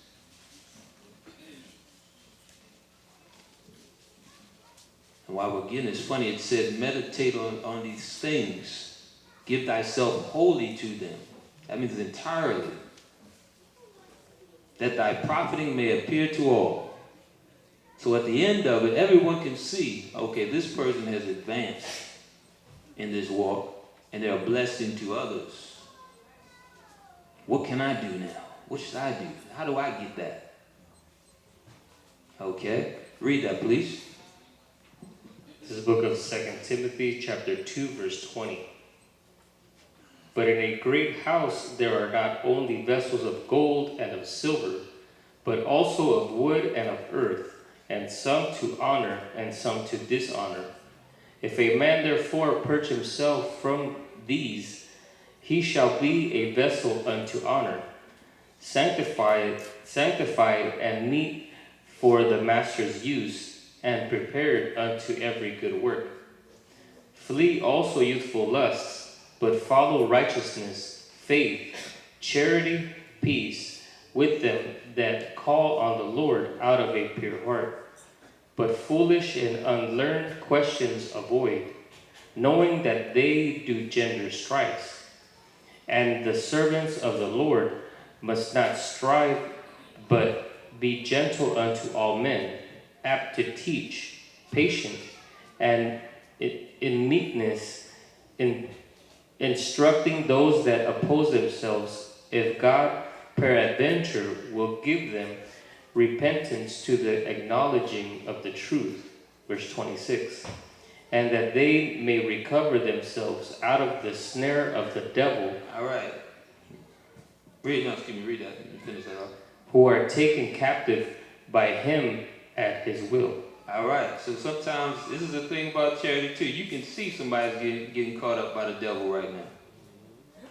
And while we're getting, it's funny, it said, meditate on these things. Give thyself wholly to them. That means entirely. That thy profiting may appear to all. So at the end of it, everyone can see, okay, this person has advanced in this walk, and they're a blessing to others. What can I do now? What should I do? How do I get that? Okay, read that, please. This is the book of 2 Timothy, chapter 2, verse 20. But in a great house there are not only vessels of gold and of silver, but also of wood and of earth, and some to honor and some to dishonor. If a man therefore purge himself from these, he shall be a vessel unto honor, sanctified and meet for the master's use, and prepared unto every good work. Flee also youthful lusts, but follow righteousness, faith, charity, peace, with them that call on the Lord out of a pure heart. But foolish and unlearned questions avoid, knowing that they do gender strifes. And the servants of the Lord must not strive, but be gentle unto all men, apt to teach, patient, and in meekness, instructing those that oppose themselves, if God peradventure will give them repentance to the acknowledging of the truth. Verse 26. And that they may recover themselves out of the snare of the devil. All right. Read that. You finish that off. Who are taken captive by him at his will. All right. So sometimes this is the thing about charity too. You can see somebody's getting caught up by the devil right now,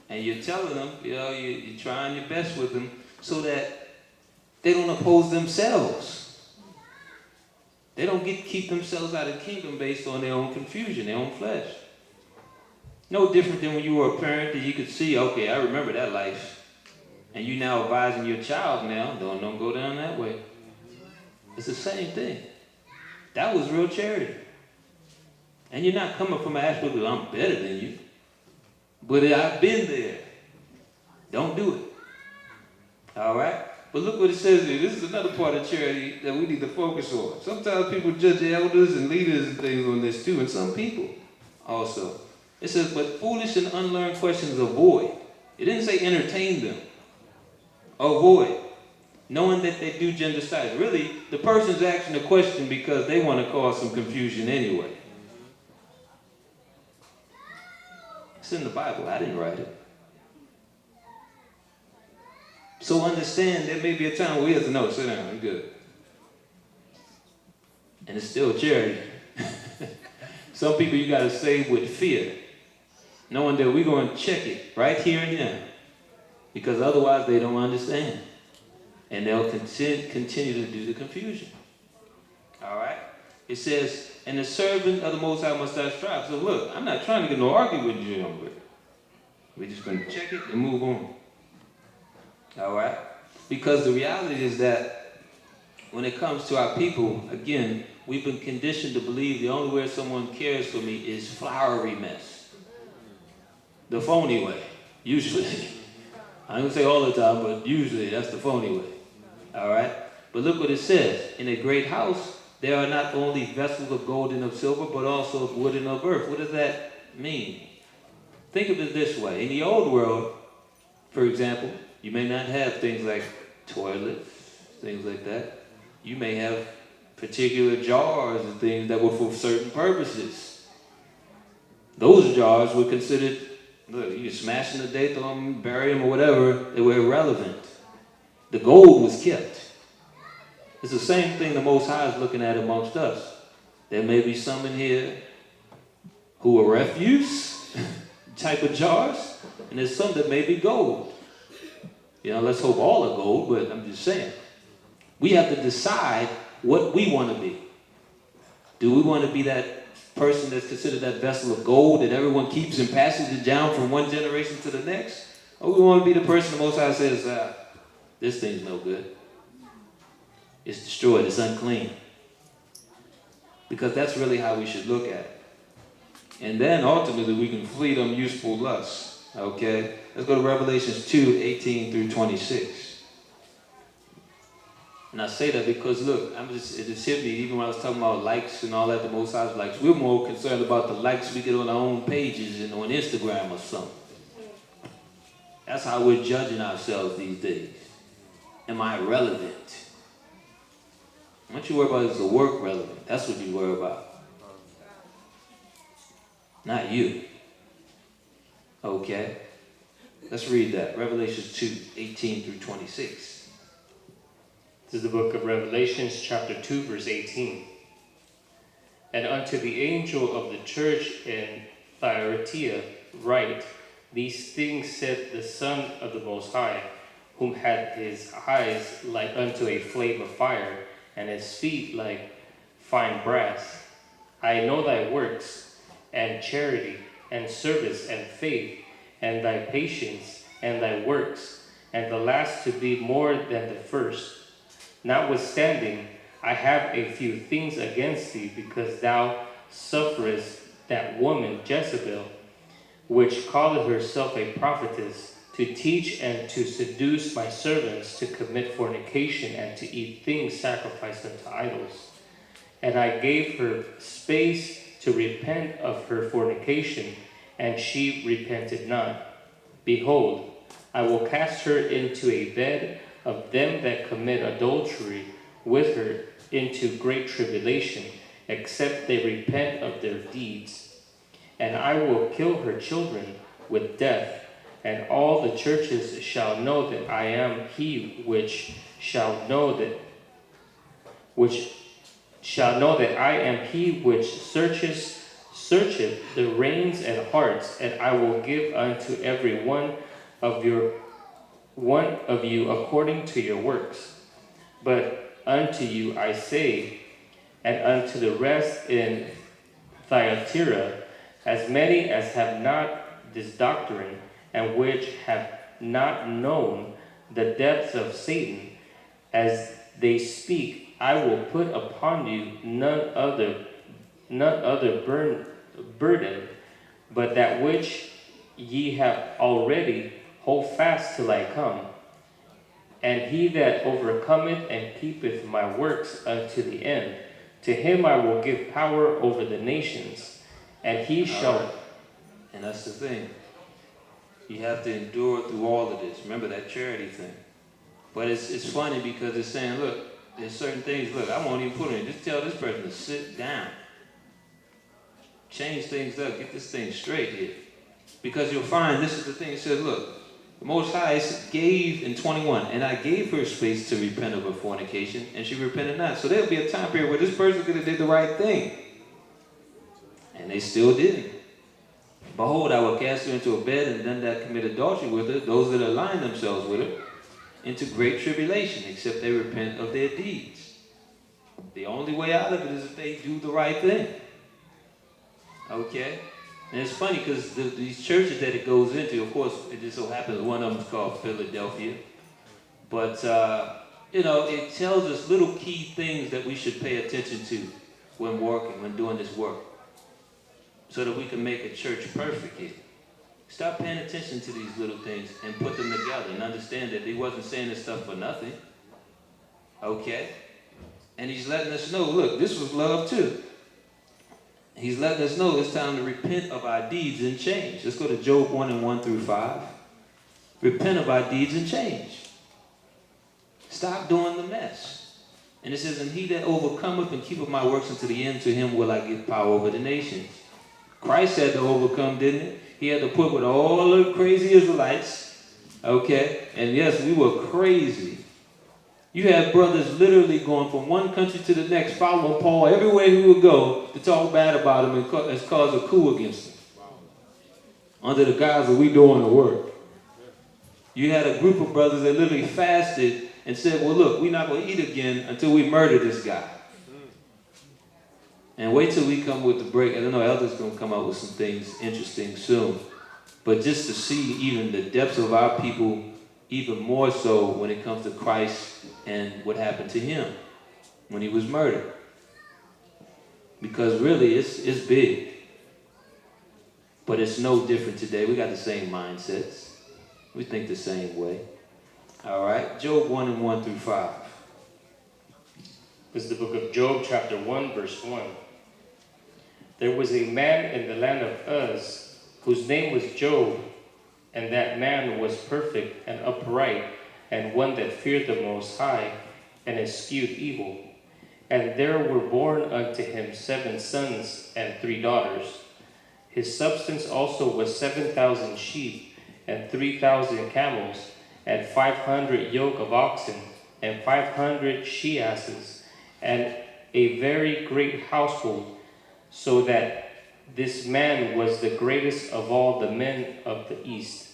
and you're telling them, you're trying your best with them so that they don't oppose themselves. They don't keep themselves out of the kingdom based on their own confusion, their own flesh. No different than when you were a parent that you could see, okay, I remember that life. And you now advising your child now, don't go down that way. It's the same thing. That was real charity. And you're not coming from an aspect of I'm better than you. But I've been there. Don't do it. All right? But look what it says here. This is another part of charity that we need to focus on. Sometimes people judge elders and leaders and things on this too, and some people also. It says, but foolish and unlearned questions avoid. It didn't say entertain them. Avoid. knowing that they do gender studies. Really, the person's asking the question because they want to cause some confusion anyway. It's in the Bible. I didn't write it. So understand there may be a time where we have to know, sit down, I'm good. And it's still charity. Some people you got to say with fear, knowing that we're going to check it right here and now. Because otherwise they don't understand. And they'll continue to do the confusion. All right? It says, and the servant of the Most High must not strive. So look, I'm not trying to get no argument with you. We're just going to check it and move on. All right? Because the reality is that when it comes to our people, again, we've been conditioned to believe the only way someone cares for me is flowery mess. The phony way, usually. I don't say all the time, but usually that's the phony way. All right? But look what it says. In a great house, there are not only vessels of gold and of silver, but also of wood and of earth. What does that mean? Think of it this way. In the old world, for example, you may not have things like toilets, things like that. You may have particular jars and things that were for certain purposes. Those jars were considered, look, you smash them to death, throw them, bury them, or whatever. They were irrelevant. The gold was kept. It's the same thing the Most High is looking at amongst us. There may be some in here who are refuse type of jars, and there's some that may be gold. You know, let's hope all are gold, but I'm just saying. We have to decide what we want to be. Do we want to be that person that's considered that vessel of gold that everyone keeps and passes it down from one generation to the next? Or we want to be the person the Most High says, this thing's no good. It's destroyed. It's unclean. Because that's really how we should look at it. And then ultimately we can flee them useful lusts. Okay? Let's go to Revelations 2:18 through 26. And I say that because, look, it just hit me, even when I was talking about likes and all that, the Most High's likes, we're more concerned about the likes we get on our own pages and on Instagram or something. That's how we're judging ourselves these days. Am I relevant? What you worry about is the work relevant. That's what you worry about. Not you. Okay? Let's read that. Revelations 2:18 through 26. This is the book of Revelations, chapter 2, verse 18. And unto the angel of the church in Thyatira write, these things said the Son of the Most High, whom had his eyes like unto a flame of fire, and his feet like fine brass. I know thy works, and charity, and service, and faith, and thy patience, and thy works, and the last to be more than the first. Notwithstanding, I have a few things against thee, because thou sufferest that woman Jezebel, which calleth herself a prophetess, to teach and to seduce my servants to commit fornication and to eat things sacrificed unto idols. And I gave her space to repent of her fornication, and she repented not. Behold, I will cast her into a bed of them that commit adultery with her into great tribulation, except they repent of their deeds. And I will kill her children with death, and all the churches shall know that I am he which shall know that I am he which searcheth the reins and hearts, and I will give unto every one of you according to your works. But unto you I say, and unto the rest in Thyatira, as many as have not this doctrine, and which have not known the depths of Satan, as they speak, I will put upon you none other burden, but that which ye have already, hold fast till I come. And he that overcometh and keepeth my works unto the end, to him I will give power over the nations, and he shall... Right. And that's the thing. You have to endure through all of this. Remember that charity thing. But it's funny because it's saying, look, there's certain things, look, I won't even put in. Just tell this person to sit down. Change things up. Get this thing straight here. Because you'll find, this is the thing, it says, look, the Most High gave in 21, and I gave her space to repent of her fornication, and she repented not. So there'll be a time period where this person could have did the right thing. And they still didn't. Behold, I will cast her into a bed, and them that commit adultery with her, those that align themselves with her, into great tribulation, except they repent of their deeds. The only way out of it is if they do the right thing. Okay? And it's funny because these churches that it goes into, of course, it just so happens one of them is called Philadelphia. But, it tells us little key things that we should pay attention to when working, when doing this work, so that we can make a church perfect here. Stop paying attention to these little things and put them together and understand that he wasn't saying this stuff for nothing. Okay? And he's letting us know, look, this was love too. He's letting us know it's time to repent of our deeds and change. Let's go to Job 1 and 1 through 5. Repent of our deeds and change. Stop doing the mess. And it says, and he that overcometh and keepeth my works unto the end, to him will I give power over the nations. Christ had to overcome, didn't it? He had to put with all the crazy Israelites, okay? And yes, we were crazy. You had brothers literally going from one country to the next, following Paul everywhere he would go to talk bad about him and cause a coup against him. Under the guise of we doing the work. You had a group of brothers that literally fasted and said, well, look, we're not going to eat again until we murder this guy. And wait till we come with the break. I don't know, Elder's going to come out with some things interesting soon. But just to see even the depths of our people, even more so when it comes to Christ and what happened to him when he was murdered. Because really, it's big. But it's no different today. We got the same mindsets. We think the same way. All right, Job 1 and 1 through 5. This is the book of Job, chapter 1, verse 1. There was a man in the land of Uz, whose name was Job, and that man was perfect and upright, and one that feared the Most High, and eschewed evil. And there were born unto him 7 sons and 3 daughters. His substance also was 7,000 sheep, and 3,000 camels, and 500 yoke of oxen, and 500 she-asses, and a very great household, so that this man was the greatest of all the men of the east.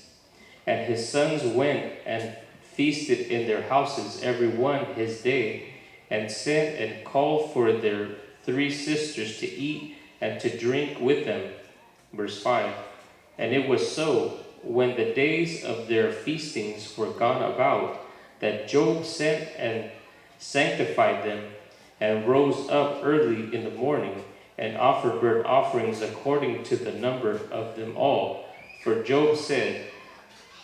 And his sons went and feasted in their houses, every one his day, and sent and called for their 3 sisters to eat and to drink with them. Verse 5. And it was so, when the days of their feastings were gone about, that Job sent and sanctified them, and rose up early in the morning, and offered burnt offerings according to the number of them all. For Job said,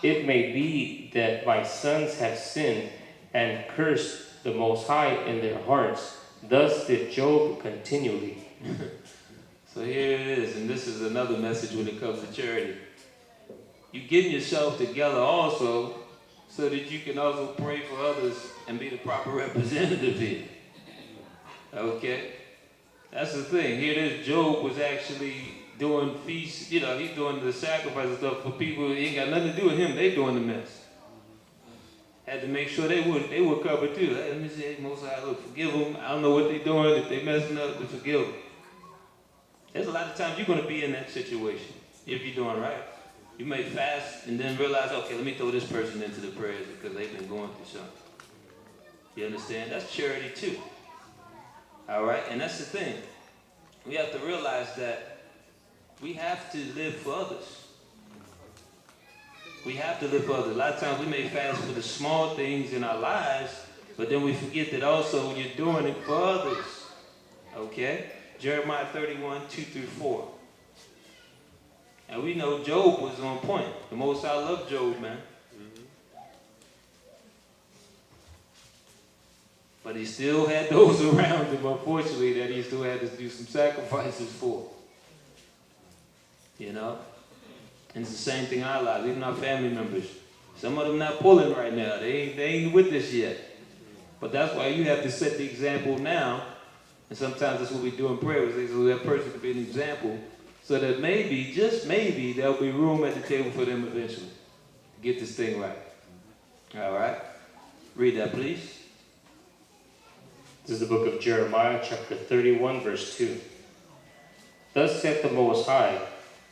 it may be that my sons have sinned and cursed the Most High in their hearts. Thus did Job continually. So here it is, and this is another message when it comes to charity. You getting yourself together also so that you can also pray for others and be the proper representative here. Okay? That's the thing. Here it is, Job was actually doing feasts, he's doing the sacrifice and stuff for people. It ain't got nothing to do with him. They doing the mess. Had to make sure they were covered too. Let me say, Most High, look, forgive them. I don't know what they're doing. If they messing up, to forgive them. There's a lot of times you're going to be in that situation if you're doing right. You may fast and then realize, okay, let me throw this person into the prayers because they've been going through something. You understand? That's charity too. All right? And that's the thing. We have to realize that we have to live for others. We have to live for others. A lot of times we may fast for the small things in our lives, but then we forget that also when you're doing it for others. Okay? Jeremiah 31, 2 through 4. And we know Job was on point. The Most High loved Job, man. But he still had those around him, unfortunately, that he still had to do some sacrifices for. You know? And it's the same thing in our lives, even our family members. Some of them not pulling right now. They ain't with this yet. But that's why you have to set the example now. And sometimes that's what we do in prayer. We say, so that person can be an example. So that maybe, just maybe, there'll be room at the table for them eventually to get this thing right. All right? Read that, please. This is the book of Jeremiah, chapter 31, verse 2. Thus saith the Most High,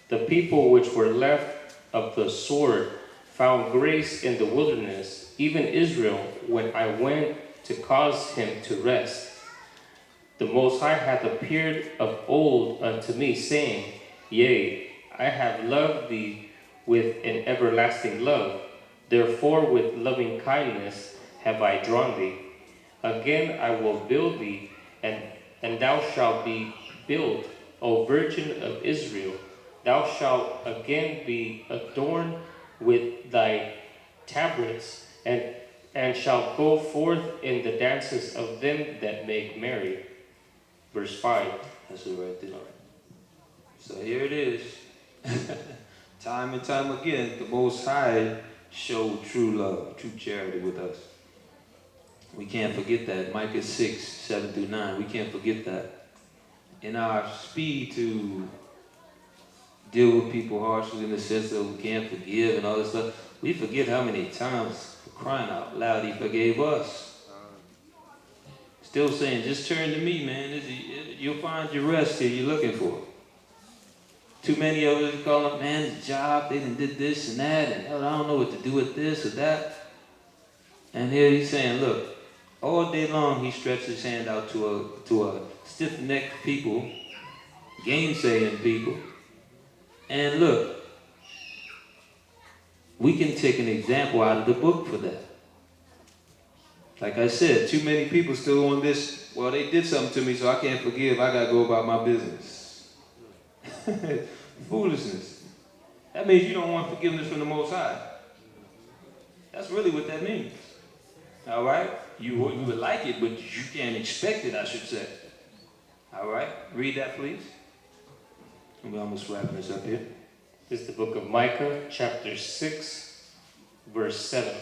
the people which were left of the sword found grace in the wilderness, even Israel, when I went to cause him to rest. The Most High hath appeared of old unto me, saying, Yea, I have loved thee with an everlasting love. Therefore with loving kindness have I drawn thee. Again I will build thee, and thou shalt be built, O Virgin of Israel. Thou shalt again be adorned with thy tabrets, and shalt go forth in the dances of them that make merry. Verse 5. That's it right there. So here it is. Time and time again, the Most High showed true love, true charity with us. We can't forget that. Micah 6, 7 through 9. We can't forget that. In our speed to deal with people harshly in the sense that we can't forgive and all this stuff, we forget how many times, for crying out loud, he forgave us. Still saying, just turn to me, man. You'll find your rest here you're looking for. Too many of us call up, man, the job, they done did this and that, and hell, I don't know what to do with this or that. And here he's saying, look, all day long he stretched his hand out to a stiff-necked people, gainsaying people. And look, we can take an example out of the book for that. Like I said, too many people still on this, well, they did something to me, so I can't forgive. I got to go about my business. Foolishness. That means you don't want forgiveness from the Most High. That's really what that means. All right? You would like it, but you can't expect it, I should say. All right? Read that, please. We're almost wrapping this up here. This is the book of Micah, chapter 6, verse 7.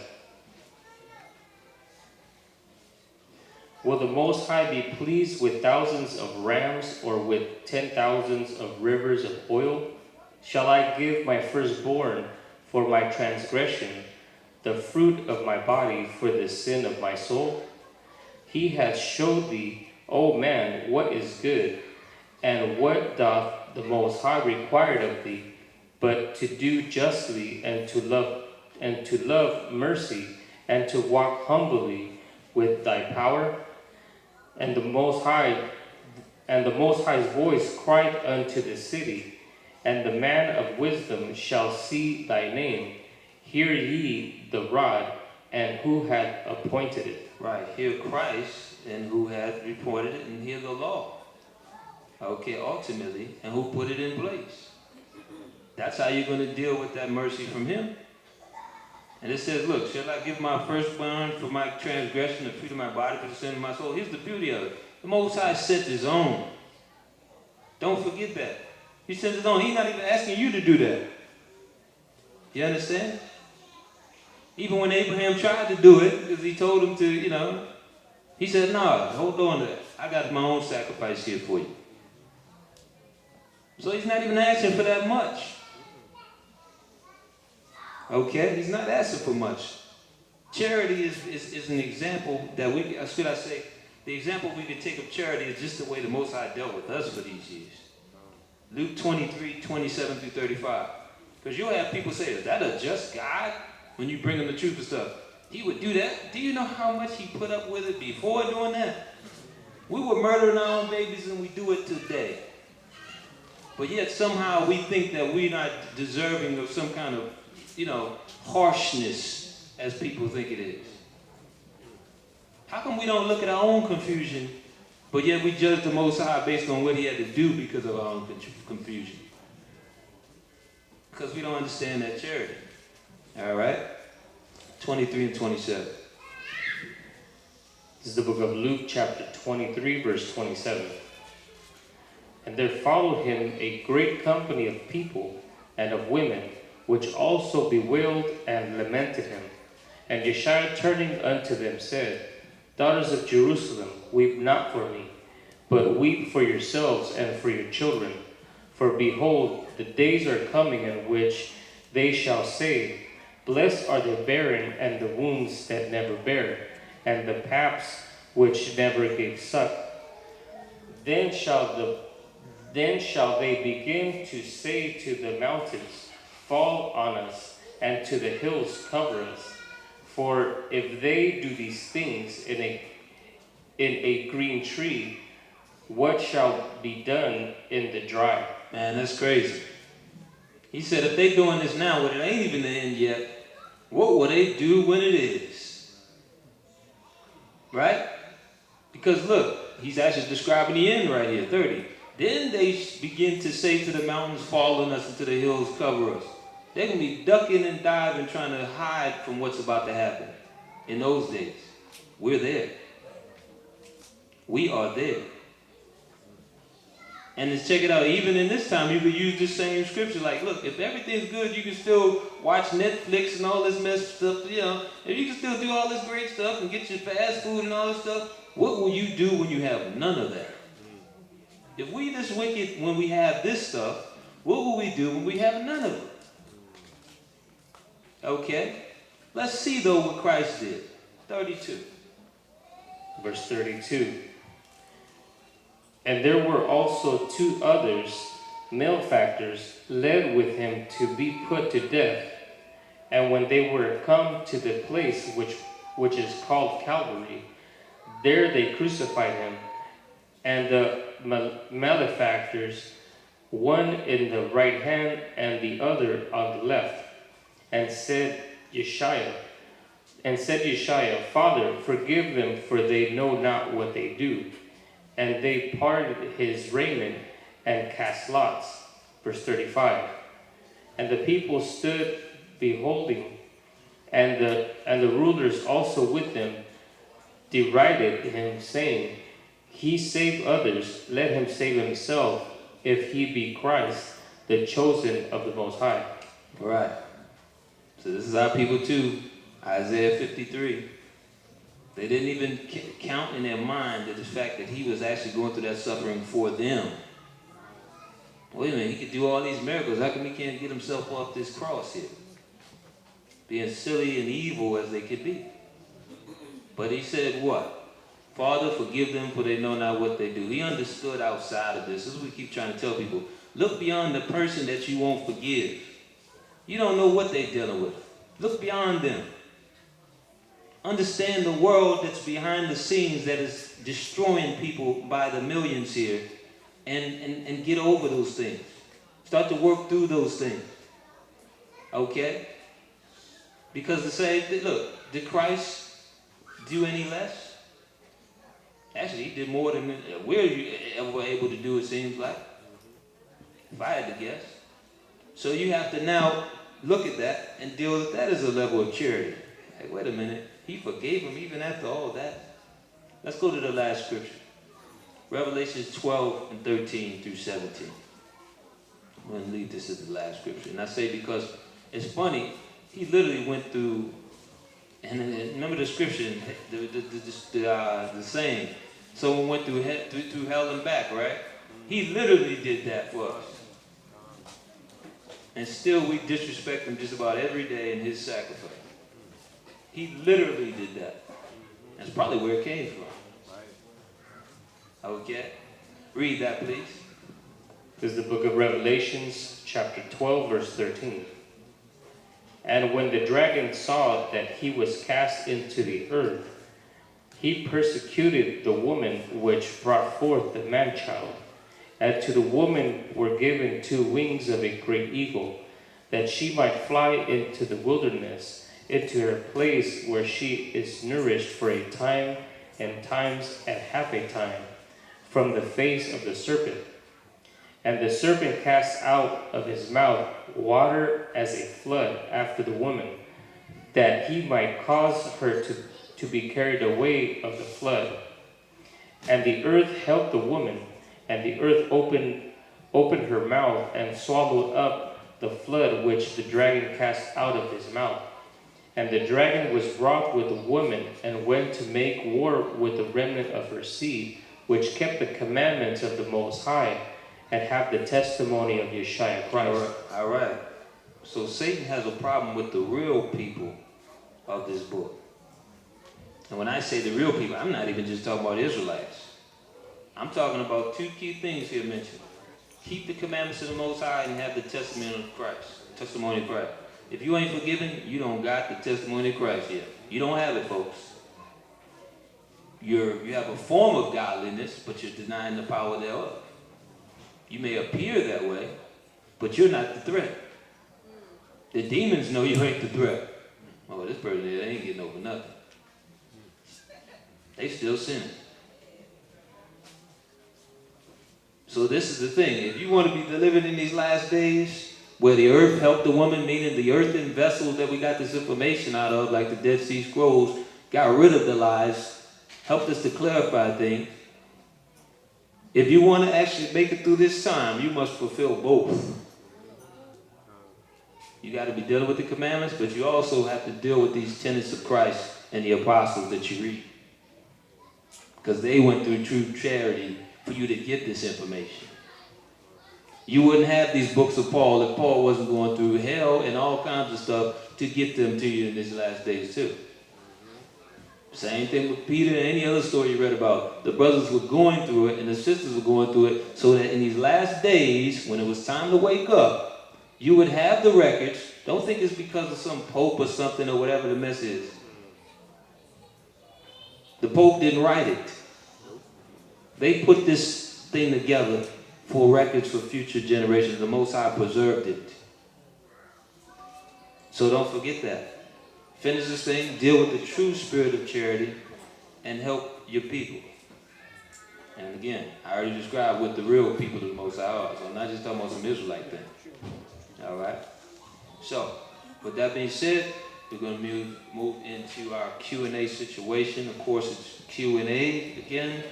Will the Most High be pleased with thousands of rams, or with 10,000s of rivers of oil? Shall I give my firstborn for my transgression, the fruit of my body for the sin of my soul? He hath showed thee, O man, what is good, and what doth the Most High require of thee, but to do justly, and to love mercy, and to walk humbly with thy power. And the Most High's voice cried unto the city, and the man of wisdom shall see thy name. Hear ye the rod, and who hath appointed it? Right, hear Christ, and who hath reported it, and hear the law. Okay, ultimately, and who put it in place. That's how you're going to deal with that mercy from him. And it says, look, shall I give my firstborn for my transgression, the fruit of my body for the sin of my soul? Here's the beauty of it. The Most High sent his own. Don't forget that. He sent his own. He's not even asking you to do that. You understand? Even when Abraham tried to do it, because he told him to, he said, no, hold on to that. I got my own sacrifice here for you. So he's not even asking for that much. Okay? He's not asking for much. Charity is an example that the example we could take of charity is just the way the Most High dealt with us for these years. Luke 23, 27 through 35. Because you'll have people say, is that a just God? When you bring him the truth and stuff. He would do that. Do you know how much he put up with it before doing that? We were murdering our own babies and we do it today. But yet somehow we think that we're not deserving of some kind of, harshness as people think it is. How come we don't look at our own confusion, but yet we judge the Most High based on what he had to do because of our own confusion? Because we don't understand that charity. All right? 23 and 27. This is the book of Luke, chapter 23, verse 27. And there followed him a great company of people and of women, which also bewailed and lamented him. And Yeshua turning unto them said, Daughters of Jerusalem, weep not for me, but weep for yourselves and for your children. For behold, the days are coming in which they shall say, Blessed are the barren and the wombs that never bare, and the paps which never gave suck. Then shall they begin to say to the mountains, Fall on us, and to the hills cover us. For if they do these things in a green tree, what shall be done in the dry? Man, that's crazy. He said if they doing this now, when it ain't even the end yet, what will they do when it is? Right? Because look, he's actually describing the end right here, 30. Then they begin to say to the mountains, fall on us, and to the hills, cover us. They're going to be ducking and diving, trying to hide from what's about to happen. In those days, we're there. We are there. And let's check it out. Even in this time, you could use this same scripture. Like, look, if everything's good, you can still watch Netflix and all this messed stuff. You know, if you can still do all this great stuff and get your fast food and all this stuff, what will you do when you have none of that? If we this wicked when we have this stuff, what will we do when we have none of it? Okay? Let's see, though, what Christ did. 32. Verse 32. And there were also 2 others, malefactors, led with him to be put to death. And when they were come to the place which is called Calvary, there they crucified him, and the malefactors, one in the right hand and the other on the left. And said Yeshua, Father, forgive them, for they know not what they do. And they parted his raiment and cast lots. Verse 35. And the people stood beholding, and the rulers also with them derided him, saying, He saved others, let him save himself, if he be Christ, the chosen of the Most High. All right. So this is our people too. Isaiah 53. They didn't even count in their mind that the fact that he was actually going through that suffering for them. Wait a minute, he could do all these miracles. How come he can't get himself off this cross here? Being silly and evil as they could be. But he said what? Father, forgive them, for they know not what they do. He understood outside of this. This is what we keep trying to tell people. Look beyond the person that you won't forgive. You don't know what they're dealing with. Look beyond them. Understand the world that's behind the scenes that is destroying people by the millions here, and get over those things. Start to work through those things. Okay? Because to say, look, did Christ do any less? Actually, he did more than we're ever able to do, it seems like. If I had to guess. So you have to now look at that and deal with that as a level of charity. Like, wait a minute. He forgave him even after all that. Let's go to the last scripture. Revelations 12 and 13 through 17. I'm going to leave this as the last scripture. And I say because it's funny, he literally went through, and remember the scripture, the saying, someone went through hell and back, right? He literally did that for us. And still we disrespect him just about every day in his sacrifice. He literally did that. That's probably where it came from. Okay? Read that, please. This is the book of Revelations, chapter 12, verse 13. And when the dragon saw that he was cast into the earth, he persecuted the woman which brought forth the man-child. And to the woman were given 2 wings of a great eagle, that she might fly into the wilderness, into her place where she is nourished for a time and times and half a time from the face of the serpent. And the serpent cast out of his mouth water as a flood after the woman, that he might cause her to be carried away of the flood. And the earth helped the woman, and the earth opened her mouth and swallowed up the flood which the dragon cast out of his mouth. And the dragon was wroth with the woman, and went to make war with the remnant of her seed, which kept the commandments of the Most High, and have the testimony of Yeshua Christ. All right. So Satan has a problem with the real people of this book. And when I say the real people, I'm not even just talking about Israelites. I'm talking about two key things here mentioned. Keep the commandments of the Most High and have the testimony of Christ. Testimony of Christ. If you ain't forgiven, you don't got the testimony of Christ yet. You don't have it, folks. You have a form of godliness, but you're denying the power thereof. You may appear that way, but you're not the threat. The demons know you ain't the threat. Oh, this person here, they ain't getting over nothing. They still sinning. So this is the thing. If you want to be delivered in these last days, where the earth helped the woman, meaning the earthen vessels that we got this information out of, like the Dead Sea Scrolls, got rid of the lies, helped us to clarify things. If you want to actually make it through this time, you must fulfill both. You got to be dealing with the commandments, but you also have to deal with these tenets of Christ and the apostles that you read. Because they went through true charity for you to get this information. You wouldn't have these books of Paul if Paul wasn't going through hell and all kinds of stuff to get them to you in these last days too. Same thing with Peter and any other story you read about. The brothers were going through it and the sisters were going through it so that in these last days, when it was time to wake up, you would have the records. Don't think it's because of some pope or something or whatever the mess is. The pope didn't write it. They put this thing together for records for future generations. The Most High preserved it. So don't forget that. Finish this thing, deal with the true spirit of charity, and help your people. And again, I already described what the real people of the Most High are, so I'm not just talking about some Israelite thing. All right? So, with that being said, we're going to move into our Q&A situation. Of course, it's Q&A again.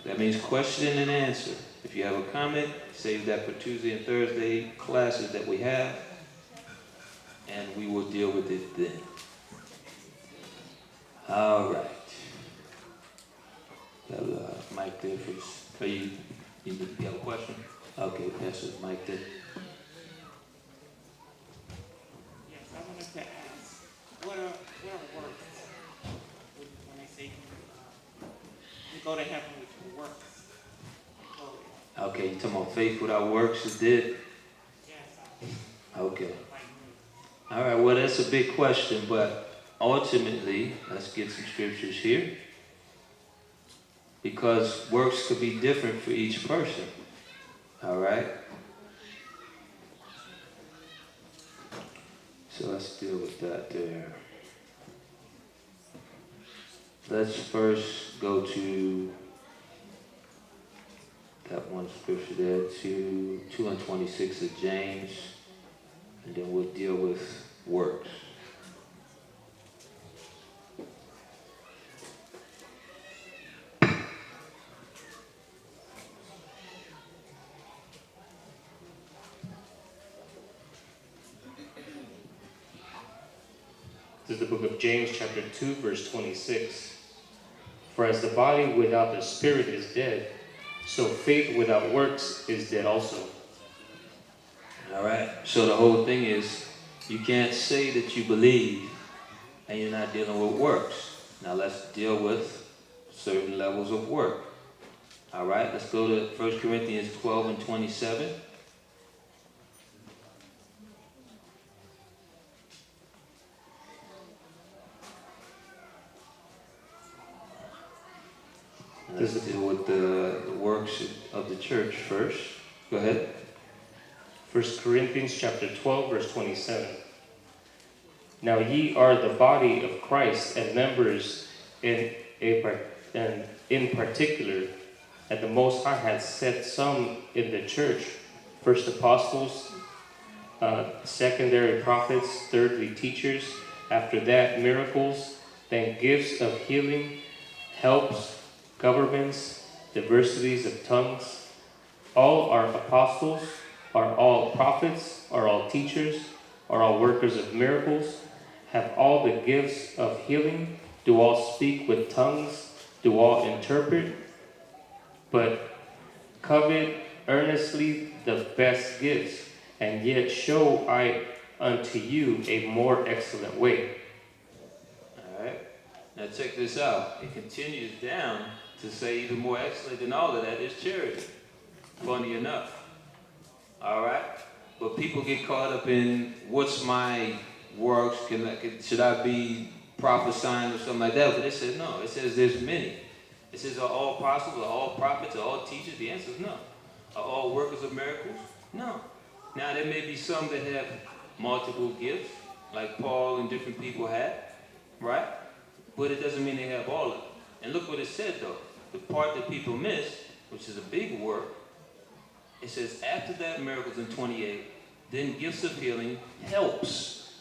That means question and answer. If you have a comment, save that for Tuesday and Thursday classes that we have, and we will deal with it then. All right. Got a mic there first. You have a question? Okay, pass the mic there. Yes, I wanted to ask, what are works? When they say you go to heaven with your works. Okay, you talking about faith without works is dead? Yes. Okay. All right, well, that's a big question, but ultimately, let's get some scriptures here. Because works could be different for each person. All right? So let's deal with that there. Let's first go to that one scripture there, 2 and 26 of James, and then we'll deal with works. This is the book of James, chapter 2, verse 26. For as the body without the spirit is dead, so faith without works is dead also. All right. So the whole thing is, you can't say that you believe and you're not dealing with works. Now let's deal with certain levels of work. All right. Let's go to 1 Corinthians 12 and 27. Let's deal with the works of the church first. Go ahead. 1 Corinthians chapter 12, verse 27. Now ye are the body of Christ and members in particular, and the Most High hath set some in the church, first apostles, secondary prophets, thirdly teachers, after that miracles, then gifts of healing, helps, governments, diversities of tongues. All are apostles, Are all prophets? Are all teachers? Are all workers of miracles? Have all the gifts of healing? Do all speak with tongues? Do all interpret? But covet earnestly the best gifts, and yet show I unto you a more excellent way. All right. Now check this out. It continues down to say even more excellent than all of that is charity. Funny enough. All right. But people get caught up in what's my works? Should I be prophesying or something like that? But it says no. It says there's many. It says are all apostles, are all prophets, are all teachers? The answer is no. Are all workers of miracles? No. Now there may be some that have multiple gifts, like Paul and different people had, right? But it doesn't mean they have all of them. And look what it said though. The part that people miss, which is a big work, it says after that miracles in 28, then gifts of healing helps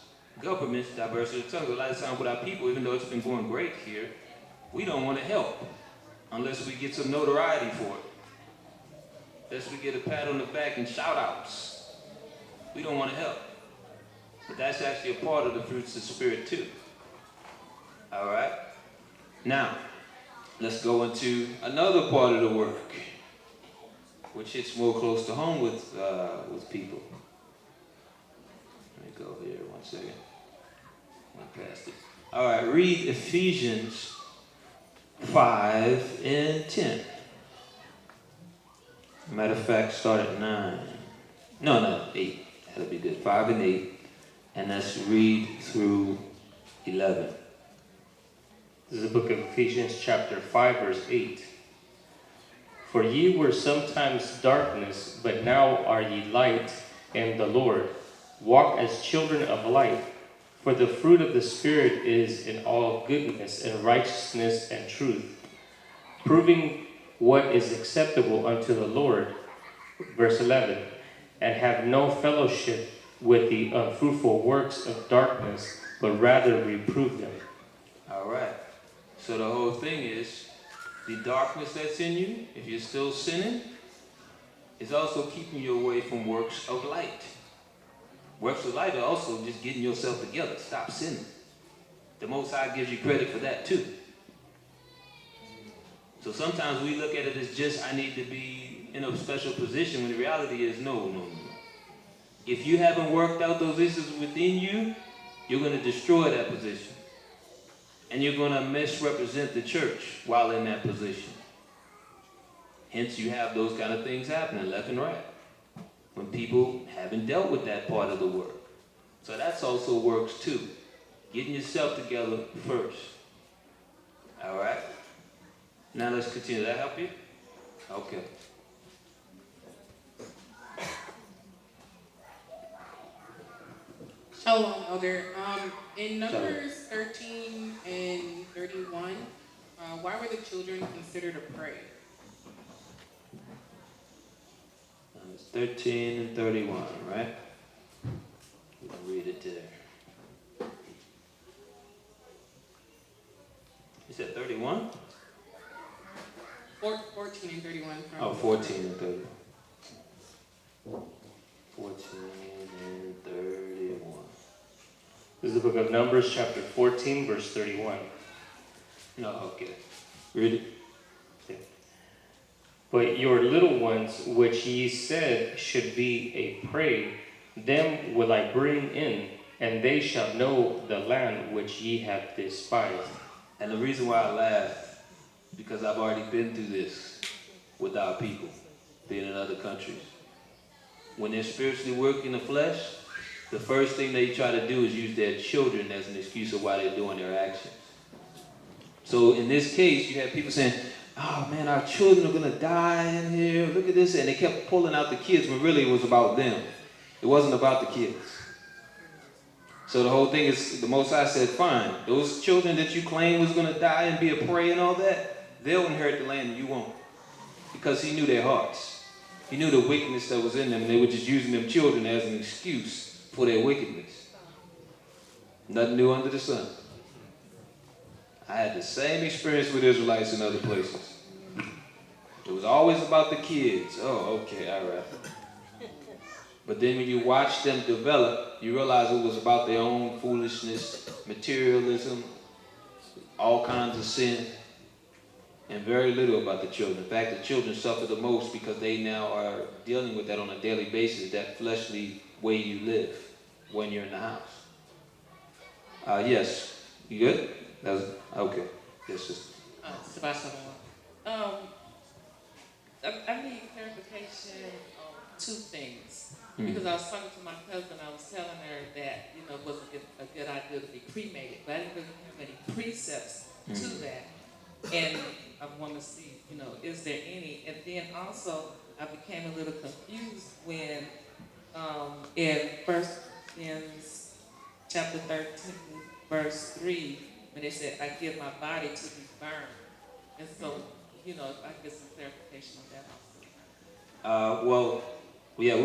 governments, diversity of tongues. A lot of times with our people, even though it's been going great here, we don't want to help unless we get some notoriety for it. Unless we get a pat on the back and shout outs. We don't want to help. But that's actually a part of the fruits of the Spirit too. All right? Now, let's go into another part of the work, which hits more close to home with people. Let me go here 1 second. Went past it. All right, read Ephesians 5 and 10. Matter of fact, start at 9. No, 8. That'll be good. 5 and 8. And let's read through 11. This is the book of Ephesians, chapter 5, verse 8. For ye were sometimes darkness, but now are ye light in the Lord. Walk as children of light. For the fruit of the Spirit is in all goodness and righteousness and truth, proving what is acceptable unto the Lord. Verse 11. And have no fellowship with the unfruitful works of darkness, but rather reprove them. All right. So the whole thing is, the darkness that's in you, if you're still sinning, is also keeping you away from works of light. Works of light are also just getting yourself together. Stop sinning. The Most High gives you credit for that too. So sometimes we look at it as just, I need to be in a special position, when the reality is no. If you haven't worked out those issues within you, you're going to destroy that position. And you're going to misrepresent the church while in that position. Hence, you have those kind of things happening left and right when people haven't dealt with that part of the work. So that's also works too. Getting yourself together first. All right? Now let's continue. That help you? Okay. Shalom, Elder. In Numbers 13 and 31, why were the children considered a prey? Numbers 13 and 31, right? We'll read it there. You said 31? 14 and 31. Oh, 14 and 30. 14 and 31. This is the book of Numbers, chapter 14, verse 31. No, okay. Read it. But your little ones, which ye said should be a prey, them will I bring in, and they shall know the land which ye have despised. And the reason why I laugh, because I've already been through this with our people, being in other countries. When they're spiritually working in the flesh, the first thing they try to do is use their children as an excuse of why they're doing their actions. So in this case, you have people saying, oh man, our children are going to die in here. Look at this. And they kept pulling out the kids when really it was about them. It wasn't about the kids. So the whole thing is, the Most High said, fine, those children that you claim was going to die and be a prey and all that, they'll inherit the land and you won't. Because he knew their hearts. He knew the wickedness that was in them, and they were just using them children as an excuse for their wickedness. Nothing new under the sun. I had the same experience with Israelites in other places. It was always about the kids. Oh, okay, all right. But then when you watch them develop, you realize it was about their own foolishness, materialism, all kinds of sin, and very little about the children. In fact, the children suffer the most because they now are dealing with that on a daily basis, that fleshly way you live when you're in the house. Yes. You good? That's okay. Yes, sister. Sabbath. I need clarification on two things. Because I was talking to my cousin, I was telling her that, it wasn't a good idea to be cremated, but I didn't really have any precepts to that. And I want to see, is there any? And then also, I became a little confused when in First Corinthians chapter 13, verse 3, when they said, I give my body to be burned. And so, if I get some clarification on that also. Okay, yeah,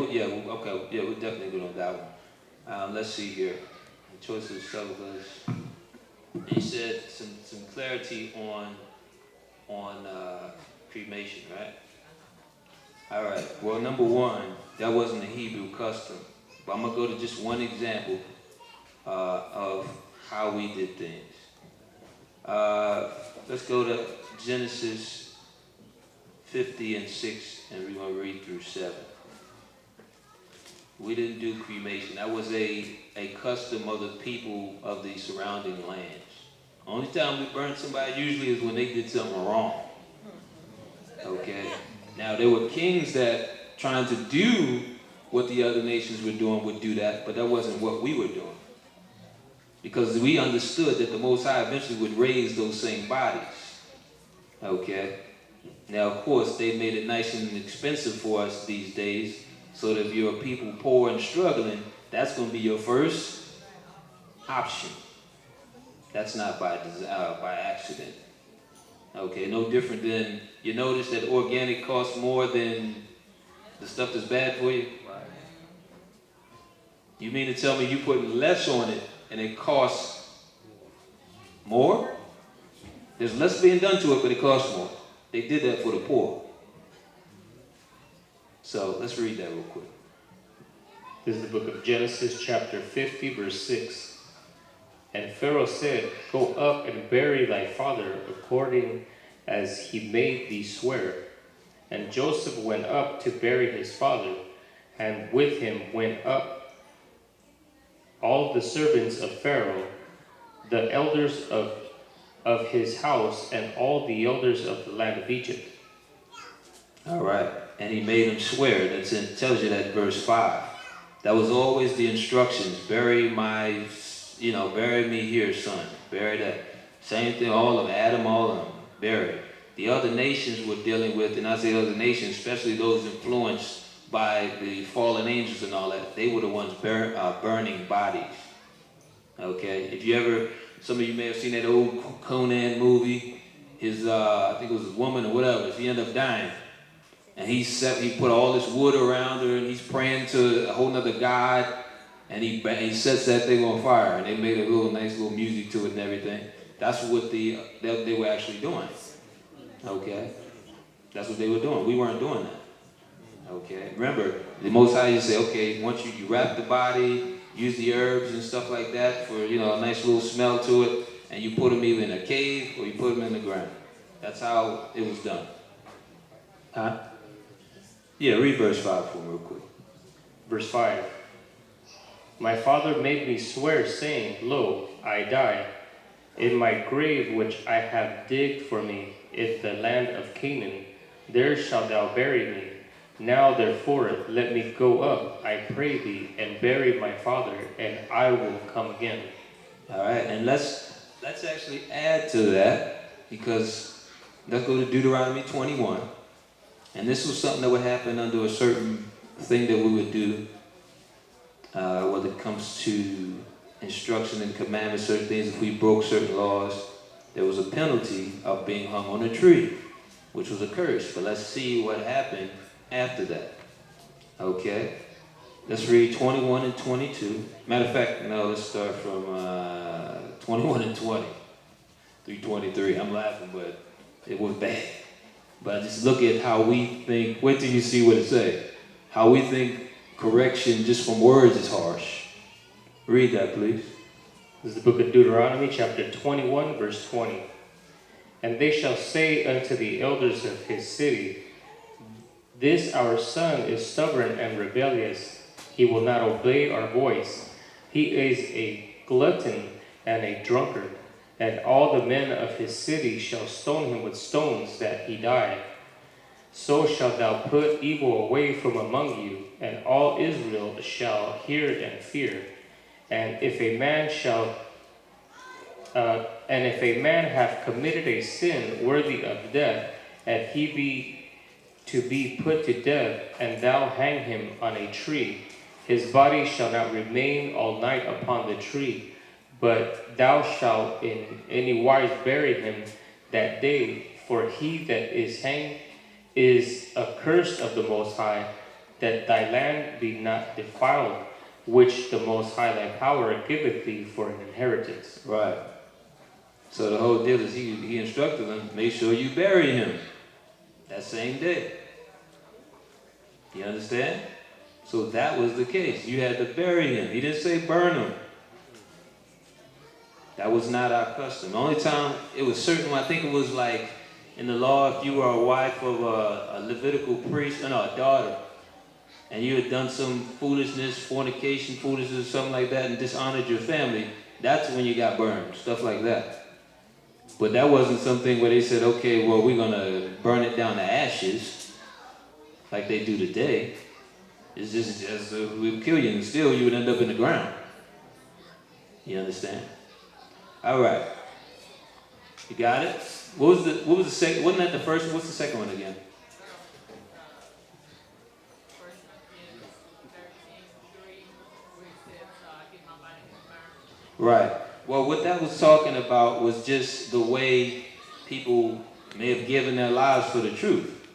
we're definitely good on that one. Let's see here. The choice of syllabus. He said some clarity on cremation, right? All right. Well, number one, that wasn't a Hebrew custom, but I'm gonna go to just one example of how we did things. Let's go to Genesis 50 and 6, and we're gonna read through 7. We didn't do cremation. That was a custom of the people of the surrounding lands. Only time we burn somebody usually is when they did something wrong. Okay? Now, there were kings that trying to do what the other nations were doing would do that, but that wasn't what we were doing. Because we understood that the Most High eventually would raise those same bodies. Okay? Now, of course, they made it nice and expensive for us these days, so that if you're people poor and struggling, that's going to be your first option. That's not by accident. Okay, no different than you notice that organic costs more than the stuff that's bad for you. You mean to tell me you putting less on it and it costs more? There's less being done to it, but it costs more. They did that for the poor. So let's read that real quick. This is the book of Genesis, chapter 50, verse 6. And Pharaoh said, Go up and bury thy father according as he made thee swear. And Joseph went up to bury his father, and with him went up all the servants of Pharaoh, the elders of his house, and all the elders of the land of Egypt. All right. And he made him swear. That tells you that verse 5. That was always the instructions. Bury me here, son. Bury that. Same thing, all of Adam, all of them. Bury. The other nations were dealing with, and I say other nations, especially those influenced by the fallen angels and all that, they were the ones burning bodies. Okay? If you ever, some of you may have seen that old Conan movie, I think it was his woman or whatever, she ended up dying. And he put all this wood around her, and he's praying to a whole nother god, and he sets that thing on fire, and they made a nice little music to it and everything. That's what they were actually doing. Okay? That's what they were doing. We weren't doing that. Okay? Remember, the Most High, you say, okay, once you wrap the body, use the herbs and stuff like that for, a nice little smell to it, and you put them either in a cave or you put them in the ground. That's how it was done. Huh? Yeah, read verse 5 for me real quick. Verse 5. My father made me swear, saying, Lo, I die. In my grave which I have digged for me in the land of Canaan, there shalt thou bury me. Now therefore let me go up, I pray thee, and bury my father, and I will come again. All right, and let's actually add to that, because let's go to Deuteronomy 21. And this was something that would happen under a certain thing that we would do when it comes to instruction and commandments, certain things. If we broke certain laws, there was a penalty of being hung on a tree, which was a curse. But let's see what happened after that. Okay? Let's read 21 and 22. Matter of fact, no, let's start from 21 and 20 through 23. I'm laughing, but it was bad. But just look at how we think. Wait till you see what it says. How we think correction just from words is harsh. Read that, please. This is the book of Deuteronomy, chapter 21, verse 20. And they shall say unto the elders of his city, This our son is stubborn and rebellious. He will not obey our voice. He is a glutton and a drunkard. And all the men of his city shall stone him with stones that he die. So shalt thou put evil away from among you, and all Israel shall hear and fear. And if a man have committed a sin worthy of death, and he be to be put to death, and thou hang him on a tree, his body shall not remain all night upon the tree, but thou shalt in any wise bury him that day, for he that is hanged is accursed of the Most High, that thy land be not defiled, which the Most High thy power giveth thee for an inheritance. Right. So the whole deal is he instructed them, make sure you bury him that same day. You understand? So that was the case. You had to bury him. He didn't say burn him. That was not our custom. The only time it was certain, I think it was like in the law, if you were a wife of a Levitical priest, a daughter, and you had done some foolishness, fornication, foolishness, something like that, and dishonored your family, that's when you got burned, stuff like that. But that wasn't something where they said, okay, well, we're going to burn it down to ashes, like they do today. It's just we'll kill you, and still you would end up in the ground. You understand? All right. You got it? What was the second? Wasn't that the first one? What's the second one again? Right. Well, what that was talking about was just the way people may have given their lives for the truth.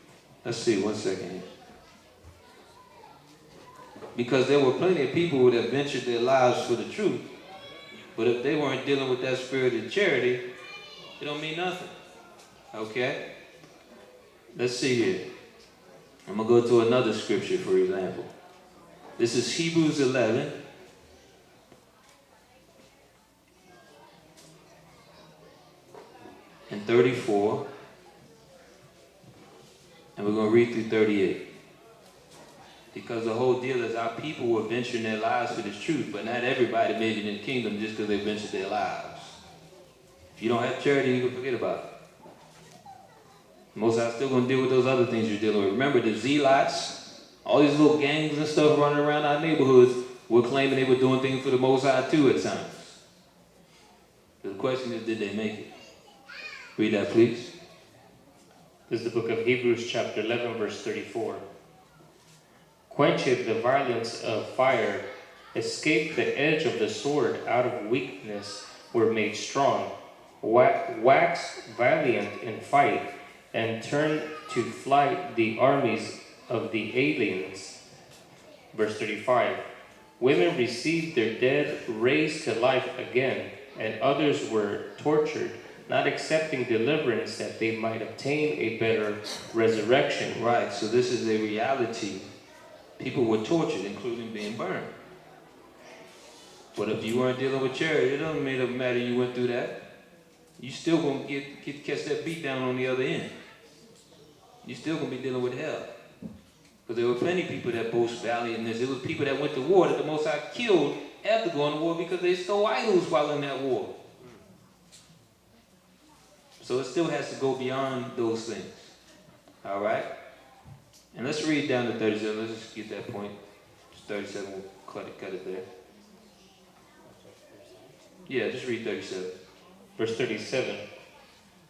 Let's see, 1 second here. Because there were plenty of people who have ventured their lives for the truth, but if they weren't dealing with that spirit of charity, it don't mean nothing. Okay? Let's see here. I'm going to go to another scripture, for example. This is Hebrews 11. And 34. And we're going to read through 38. Because the whole deal is our people were venturing their lives for this truth, but not everybody made it in the kingdom just because they ventured their lives. If you don't have charity, you can forget about it. Most are still going to deal with those other things you're dealing with. Remember the zealots, all these little gangs and stuff running around our neighborhoods were claiming they were doing things for the Most High too at times. The question is, did they make it? Read that, please. This is the book of Hebrews, chapter 11, verse 34. Quencheth the violence of fire, escape the edge of the sword, out of weakness were made strong. Wax valiant in fight, and turn to flight the armies of the aliens. Verse 35. Women received their dead raised to life again, and others were tortured, not accepting deliverance that they might obtain a better resurrection. Right, so this is a reality. People were tortured, including being burned. But if you weren't dealing with charity, it doesn't matter you went through that. You still gonna catch that beat down on the other end. You still gonna be dealing with hell. Because there were plenty of people that boast valiantness. It was people that went to war that the Most High killed after going to war because they stole idols while in that war. So it still has to go beyond those things. All right? And let's read down to 37. Let's just get that point. It's 37. We'll cut it there. Yeah, just read 37. Verse 37.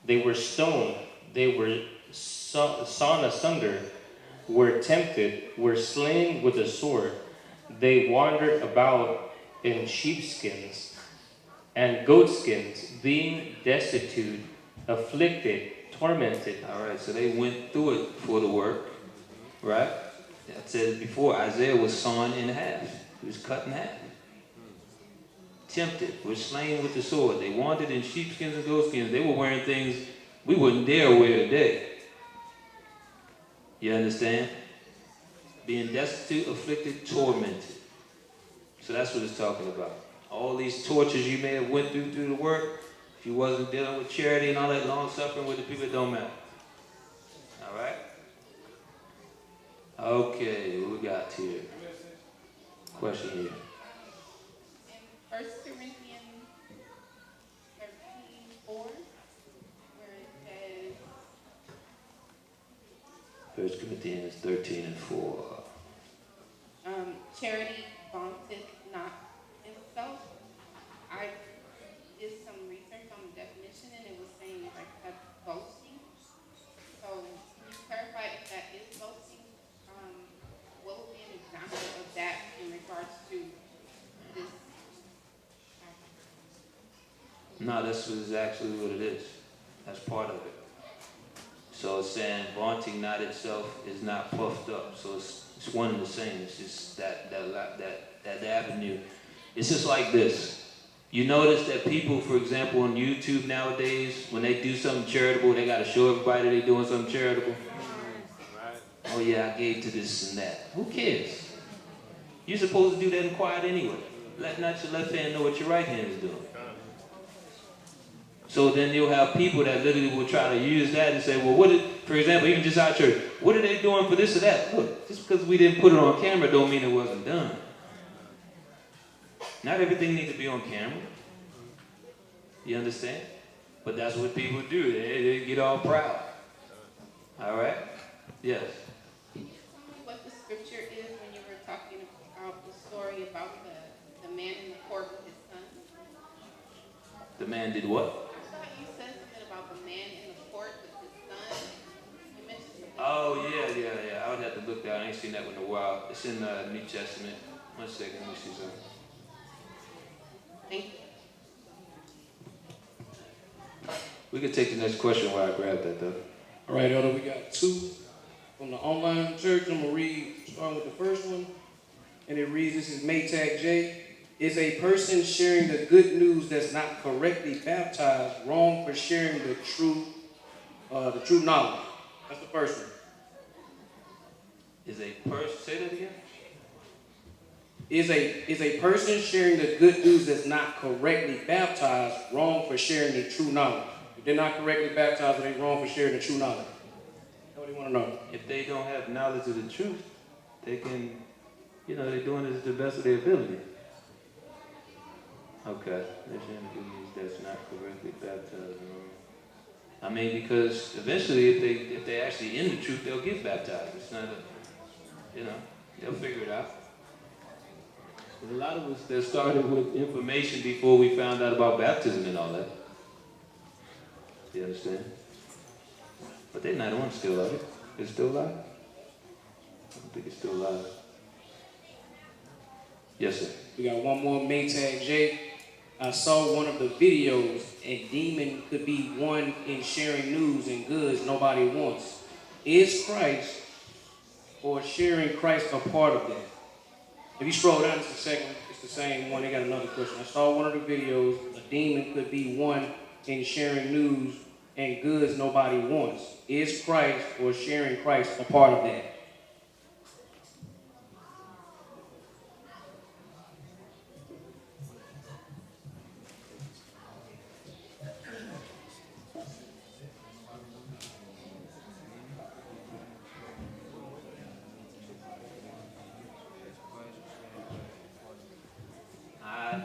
They were stoned. They were sawn asunder, were tempted, were slain with the sword. They wandered about in sheepskins and goatskins, being destitute, afflicted, tormented. All right, so they went through it for the work, right? I said it before, Isaiah was sawn in half. He was cut in half. Tempted, were slain with the sword. They wandered in sheepskins and goatskins. They were wearing things we wouldn't dare wear today. You understand? being destitute, afflicted, tormented. So that's what it's talking about. All these tortures you may have went through the work, if you wasn't dealing with charity and all that long suffering with the people, it don't matter. All right? Okay, what we got here? Question here. In 1 Corinthians 13:4, where it says, 1 Corinthians 13 and 4. charity vaunteth not himself. I did some research on the definition and it was saying like that's boasting. So can you clarify if that is boasting? What would be an example of that in regards to this chapter? No, this is actually what it is. That's part of it. So it's saying vaunting not itself is not puffed up. So it's one and the same. It's just that avenue. It's just like this. You notice that people, for example, on YouTube nowadays, when they do something charitable, they got to show everybody they're doing something charitable. Oh yeah, I gave to this and that. Who cares? You're supposed to do that in quiet anyway. Let not your left hand know what your right hand is doing. So then you'll have people that literally will try to use that and say, well, for example, even just our church, what are they doing for this or that? Look, just because we didn't put it on camera don't mean it wasn't done. Not everything needs to be on camera. You understand? But that's what people do. They get all proud. All right? Yes. Can you tell me what the scripture is when you were talking about the story about the man in the court with his son? The man did what? I thought you said something about the man in the court with his son. You mentioned something. Oh, yeah. I would have to look that. I ain't seen that one in a while. It's in the New Testament. 1 second. Let me see something. Thank you. We could take the next question while I grab that, though. All right, Elder, we got two from the online church. I'm going to read, starting with the first one. And it reads, this is Maytag J. Is a person sharing the good news that's not correctly baptized wrong for sharing the true knowledge? That's the first one. Say that again? Is a person sharing the good news that's not correctly baptized wrong for sharing the true knowledge? If they're not correctly baptized, are they wrong for sharing the true knowledge? That's what they want to know. If they don't have knowledge of the truth, they can, they're doing it to the best of their ability. Okay. They're sharing the good news that's not correctly baptized. I mean, because eventually, if they actually in the truth, they'll get baptized. It's not they'll figure it out. But a lot of us that started with information before we found out about baptism and all that. You understand? But they're not on still, are they? It's still alive? I don't think it's still alive. Yes, sir. We got one more Maytag J. I saw one of the videos. A demon could be one in sharing news and goods nobody wants. Is Christ or sharing Christ a part of that? If you scroll down, it's the same one. They got another question. I saw one of the videos. A demon could be one in sharing news and goods nobody wants. Is Christ or sharing Christ a part of that?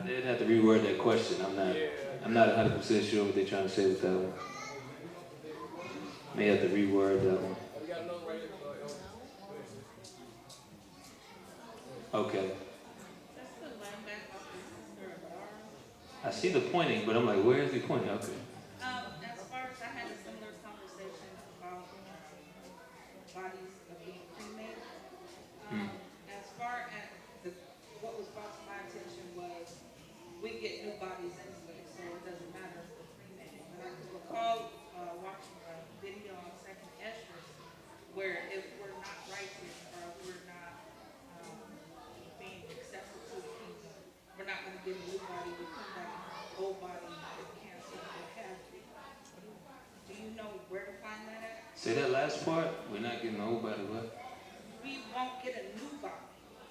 They'd have to reword that question. I'm not 100% sure what they're trying to say with that one. May have to reword that one. Okay. That's the line back off the sister of ours. I see the pointing, but I'm like, where is he pointing? Okay. As far as I had a similar conversation about bodies of being cremated. As far as what was brought to my attention was we get new bodies anyway, so it doesn't matter if we're cremated. But I could recall watching a video on Second Esdras where if we're not righteous or if we're not being accepted to the kingdom, we're not going to get a new body. We come back in our old body with cancer or cavity. Do you know where to find that at? Say that last part. We're not getting old by the what? We won't get a new body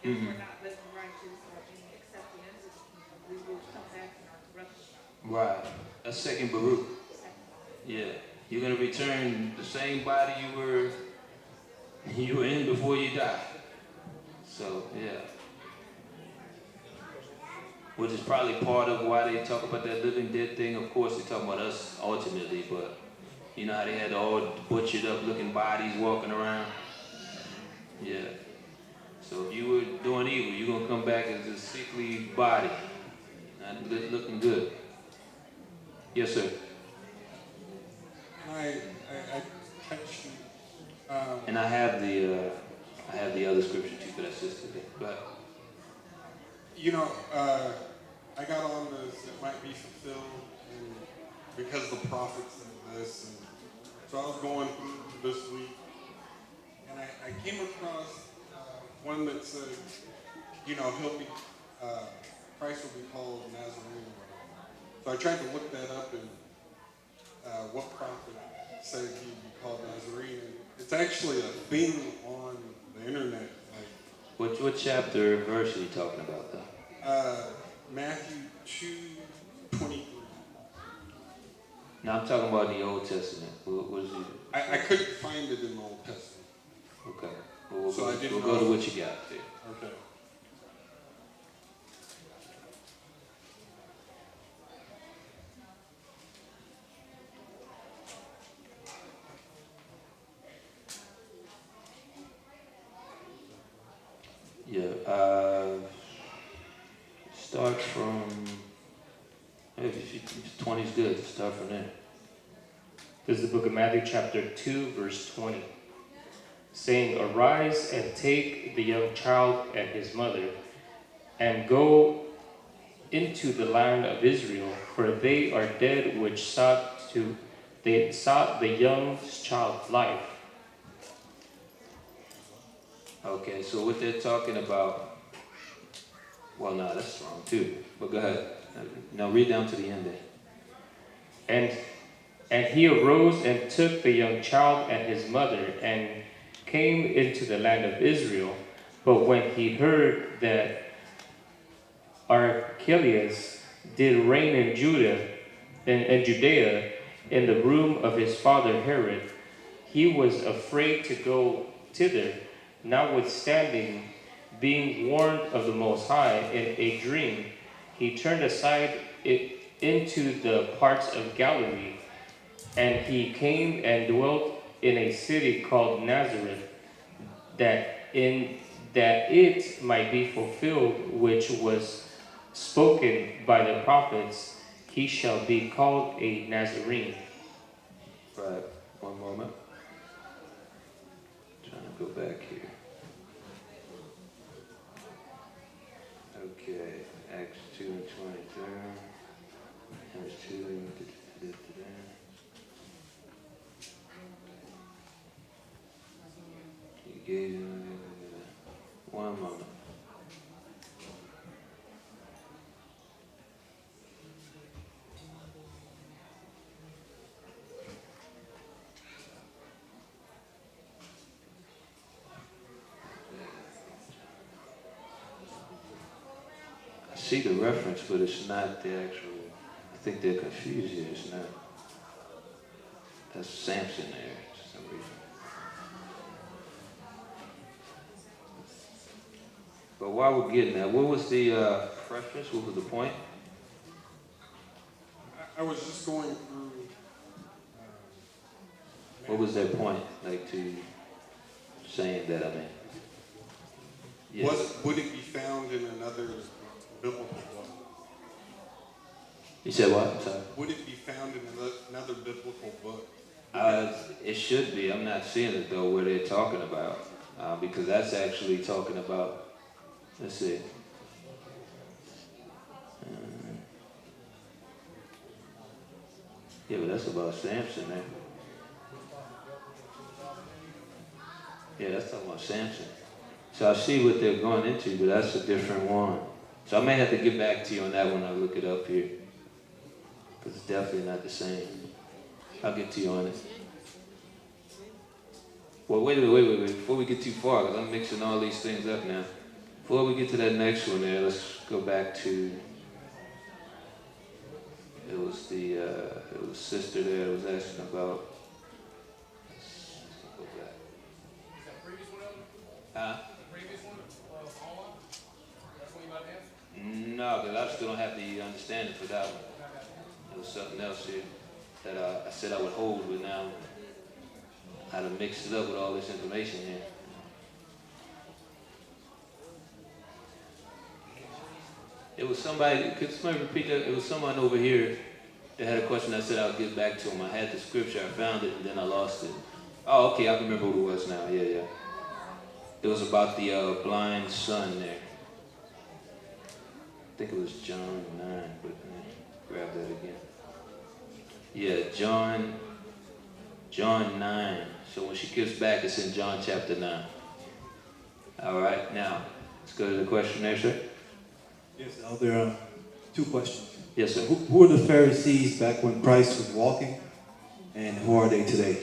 if we're not living righteous or being accepted into the kingdom. We will come back in our corruptible body. Right. That's second Baruch. Yeah. You're gonna return the same body you were in before you died. So yeah. Which is probably part of why they talk about that living dead thing. Of course, they're talking about us ultimately, but you know how they had all butchered up looking bodies walking around? Yeah. So if you were doing evil, you're going to come back as a sickly body, not looking good. Yes, sir. I text you. And I have the other scripture too for that sister there. Go ahead. You know, I got on this, it might be fulfilled, and because the prophet said this, and so I was going through this week, and I came across one that said, you know, Christ will be called Nazarene. So I tried to look that up, and what prophet said he'd be called Nazarene. And it's actually a thing on the internet. Like, what chapter or verse are you talking about, though? Matthew 2:23. Now I'm talking about the Old Testament. What is it? I couldn't find it in the Old Testament. Okay. Well, So I didn't we'll go know. to what you got there. Okay. Yeah. Start from. If 20 is good, start from there. This is the book of Matthew, chapter 2, verse 20. Saying, "Arise and take the young child and his mother, and go into the land of Israel, for they are dead which sought the young child's life." Okay, so what they're talking about. Well, no, that's wrong too. But go ahead. Now read down to the end there. And he arose and took the young child and his mother, and came into the land of Israel. But when he heard that Archelaus did reign in Judea, in the room of his father Herod, he was afraid to go thither. Notwithstanding, being warned of the Most High in a dream, he turned aside into the parts of Galilee, and he came and dwelt in a city called Nazareth, that it might be fulfilled which was spoken by the prophets, he shall be called a Nazarene. Right. One moment. Trying to go back here. Okay. Acts 2 and 23. Acts 2. He gave one moment. I see the reference, but it's not the actual. I think they're confused here. It's not. That's Samson there for some reason. But while we're getting that, what was the preface? What was the point? I was just going through. What was their point? Like to saying that, I mean. Yeah. Would it be found in another biblical book? You said what? I'm sorry. Would it be found in another biblical book? It should be. I'm not seeing it though where they're talking about, because that's actually talking about. Let's see. Yeah, but that's about Samson, man. Yeah, that's talking about Samson. So I see what they're going into, but that's a different one. So I may have to get back to you on that when I look it up here, because it's definitely not the same. I'll get to you on it. Well, wait. Before we get too far, because I'm mixing all these things up now. Before we get to that next one there, let's go back to, it was sister there that was asking about, let's go back. Huh? No, because I still don't have the understanding for that one. There was something else here that I said I would hold, but now I had to mix it up with all this information here. It was somebody, could somebody repeat that? It was someone over here that had a question. I said I'll get back to him. I had the scripture, I found it, and then I lost it. Oh, okay, I can remember who it was now. Yeah. It was about the blind son there. I think it was John 9, but grab that again. Yeah, John 9. So when she gets back, it's in John chapter 9. All right, now, let's go to the question there, sir. Yes, Elder, two questions. Yes, sir. Who were the Pharisees back when Christ was walking, and who are they today?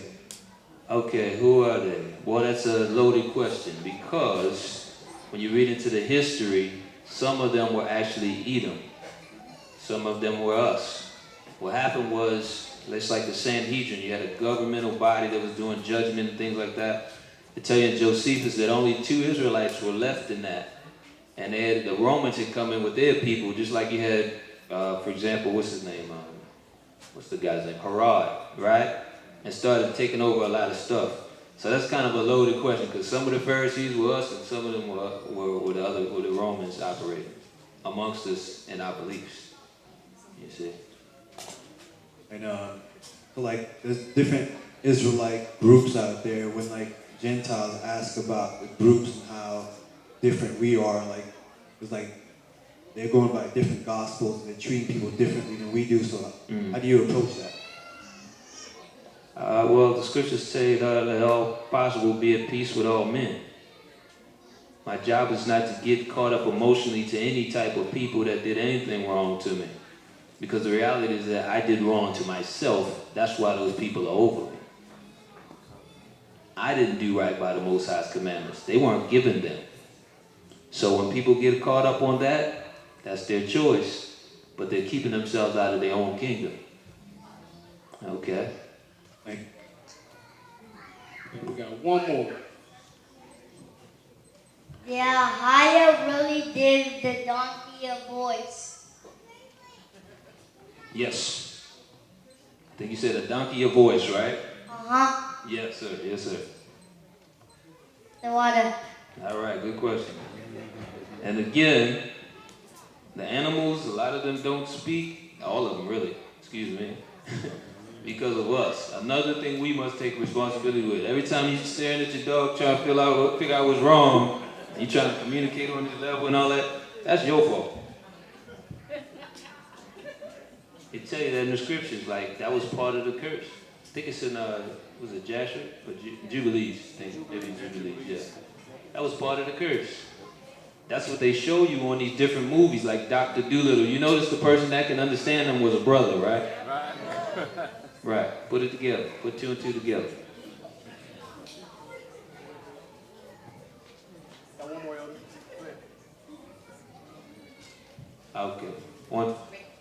Okay, who are they? Well, that's a loaded question because when you read into the history, some of them were actually Edom. Some of them were us. What happened was, it's like the Sanhedrin. You had a governmental body that was doing judgment and things like that. They tell you in Josephus that only 2 Israelites were left in that. And they had, the Romans had come in with their people, just like you had, for example, what's his name? What's the guy's name? Herod, right? And started taking over a lot of stuff. So that's kind of a loaded question, because some of the Pharisees were us, and some of them were the Romans operating amongst us in our beliefs. You see? And so like there's different Israelite groups out there. When like Gentiles ask about the groups and how different we are, like it's like they're going by different gospels and they're treating people differently than we do. So how do you approach that? Well, the scriptures say that all possible be at peace with all men. My job is not to get caught up emotionally to any type of people that did anything wrong to me. Because the reality is that I did wrong to myself. That's why those people are over me. I didn't do right by the Most High's commandments. They weren't given them. So when people get caught up on that, that's their choice. But they're keeping themselves out of their own kingdom. Okay? Like, We got one more. Yeah, Haya really did the donkey a voice. Yes. I think you said a donkey a voice, right? Uh-huh. Yes, sir. Yes, sir. The water. All right, good question. And again, the animals, a lot of them don't speak. All of them, really. Excuse me. Because of us. Another thing we must take responsibility with. Every time you're staring at your dog trying to figure out what's wrong, and you're trying to communicate on this level and all that, that's your fault. It tell you that in the scriptures, like that was part of the curse. I think it's in was it Jasher or Jubilees? I think maybe Jubilees. Yeah, that was part of the curse. That's what they show you on these different movies, like Dr. Doolittle. You notice the person that can understand them was a brother, right? Right. Put it together. Put 2 and 2 together. Okay. One.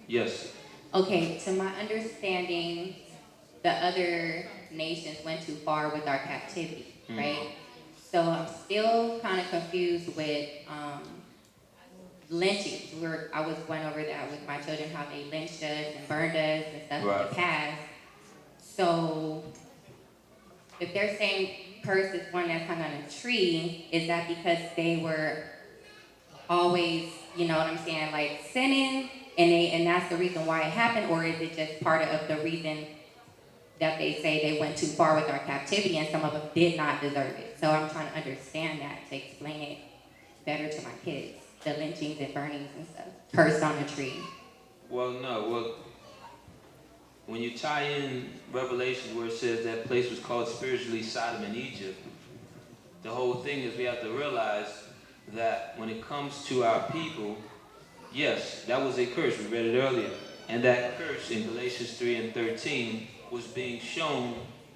Yes. Okay, to my understanding, the other nations went too far with our captivity, right? So I'm still kind of confused with lynchings. I was went over that with my children, how they lynched us and burned us and stuff in the past. So if they're saying cursed is one that's hung on a tree, is that because they were always, you know what I'm saying, like sinning? And that's the reason why it happened, or is it just part of the reason that they say they went too far with our captivity and some of them did not deserve it? So I'm trying to understand that to explain it better to my kids, the lynchings and burnings and stuff, cursed on a tree. Well, no. Well, when you tie in Revelation where it says that place was called spiritually Sodom and Egypt, the whole thing is we have to realize that when it comes to our people, yes, that was a curse. We read it earlier. And that curse in Galatians 3 and 13 was being shown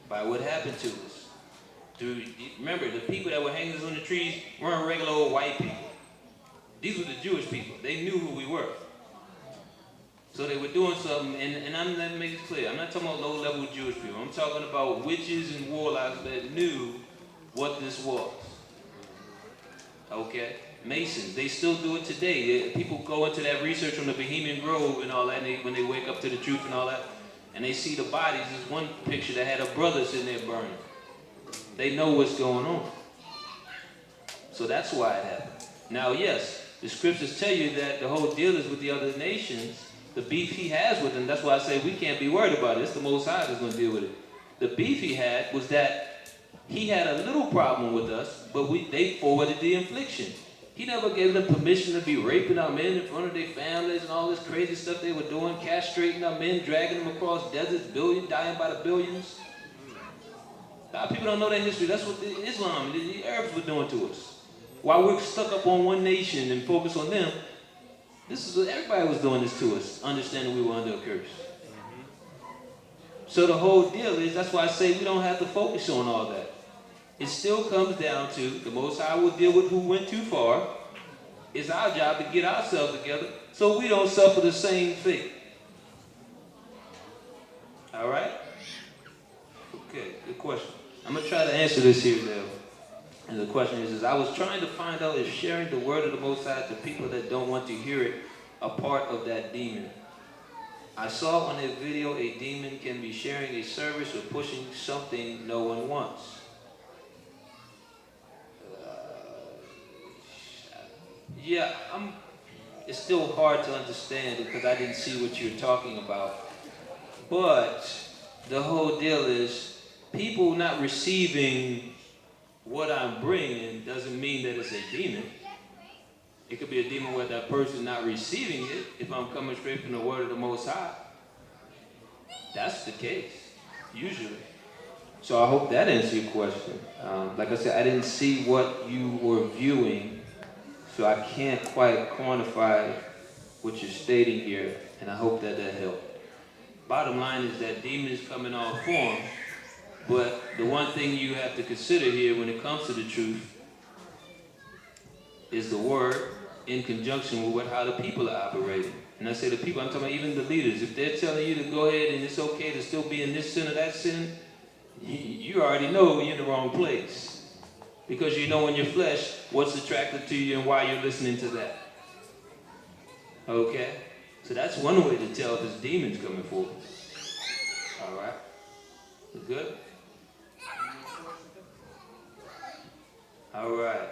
by what happened to us Remember, the people that were hanging us on the trees weren't regular old white people. These were the Jewish people. They knew who we were. So they were doing something, and let me make it clear. I'm not talking about low-level Jewish people. I'm talking about witches and warlocks that knew what this was. Okay? Masons, they still do it today. People go into that research on the Bohemian Grove and all that, and when they wake up to the truth and all that, and they see the bodies. There's one picture that had a brother sitting there burning. They know what's going on. So that's why it happened. Now, yes, the scriptures tell you that the whole deal is with the other nations, the beef he has with them. That's why I say we can't be worried about it. It's the Most High that's going to deal with it. The beef he had was that he had a little problem with us, but they forwarded the infliction. He never gave them permission to be raping our men in front of their families and all this crazy stuff they were doing, castrating our men, dragging them across deserts, dying by the billions. A lot of people don't know that history. That's what Islam, the Arabs were doing to us. While we're stuck up on one nation and focus on them, this is what everybody was doing this to us, understanding we were under a curse. So the whole deal is, that's why I say we don't have to focus on all that. It still comes down to the Most High will deal with who went too far. It's our job to get ourselves together so we don't suffer the same fate. All right? Okay, good question. I'm going to try to answer this here now. And the question is I was trying to find out if sharing the word of the Most High to people that don't want to hear it a part of that demon. I saw on a video a demon can be sharing a service or pushing something no one wants. Yeah, it's still hard to understand because I didn't see what you're talking about. But the whole deal is people not receiving what I'm bringing doesn't mean that it's a demon. It could be a demon where that person not receiving it if I'm coming straight from the word of the Most High. That's the case, usually. So I hope that answers your question. Like I said, I didn't see what you were viewing, so I can't quite quantify what you're stating here, and I hope that helped. Bottom line is that demons come in all forms, but the one thing you have to consider here when it comes to the truth is the word in conjunction with how the people are operating. And I say the people, I'm talking about even the leaders. If they're telling you to go ahead and it's okay to still be in this sin or that sin, you already know you're in the wrong place. Because you know in your flesh what's attractive to you and why you're listening to that. Okay? So that's one way to tell if it's demons coming forward. All right? Good? All right.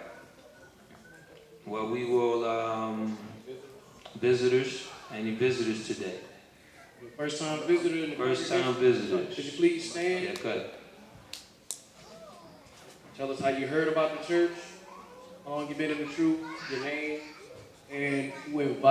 Well, we will, visitors, any visitors today? First time visitor in the First time visitors. Could you please stand? Yeah, cut. Tell us how you heard about the church, how long you been in the truth, your name, and who invited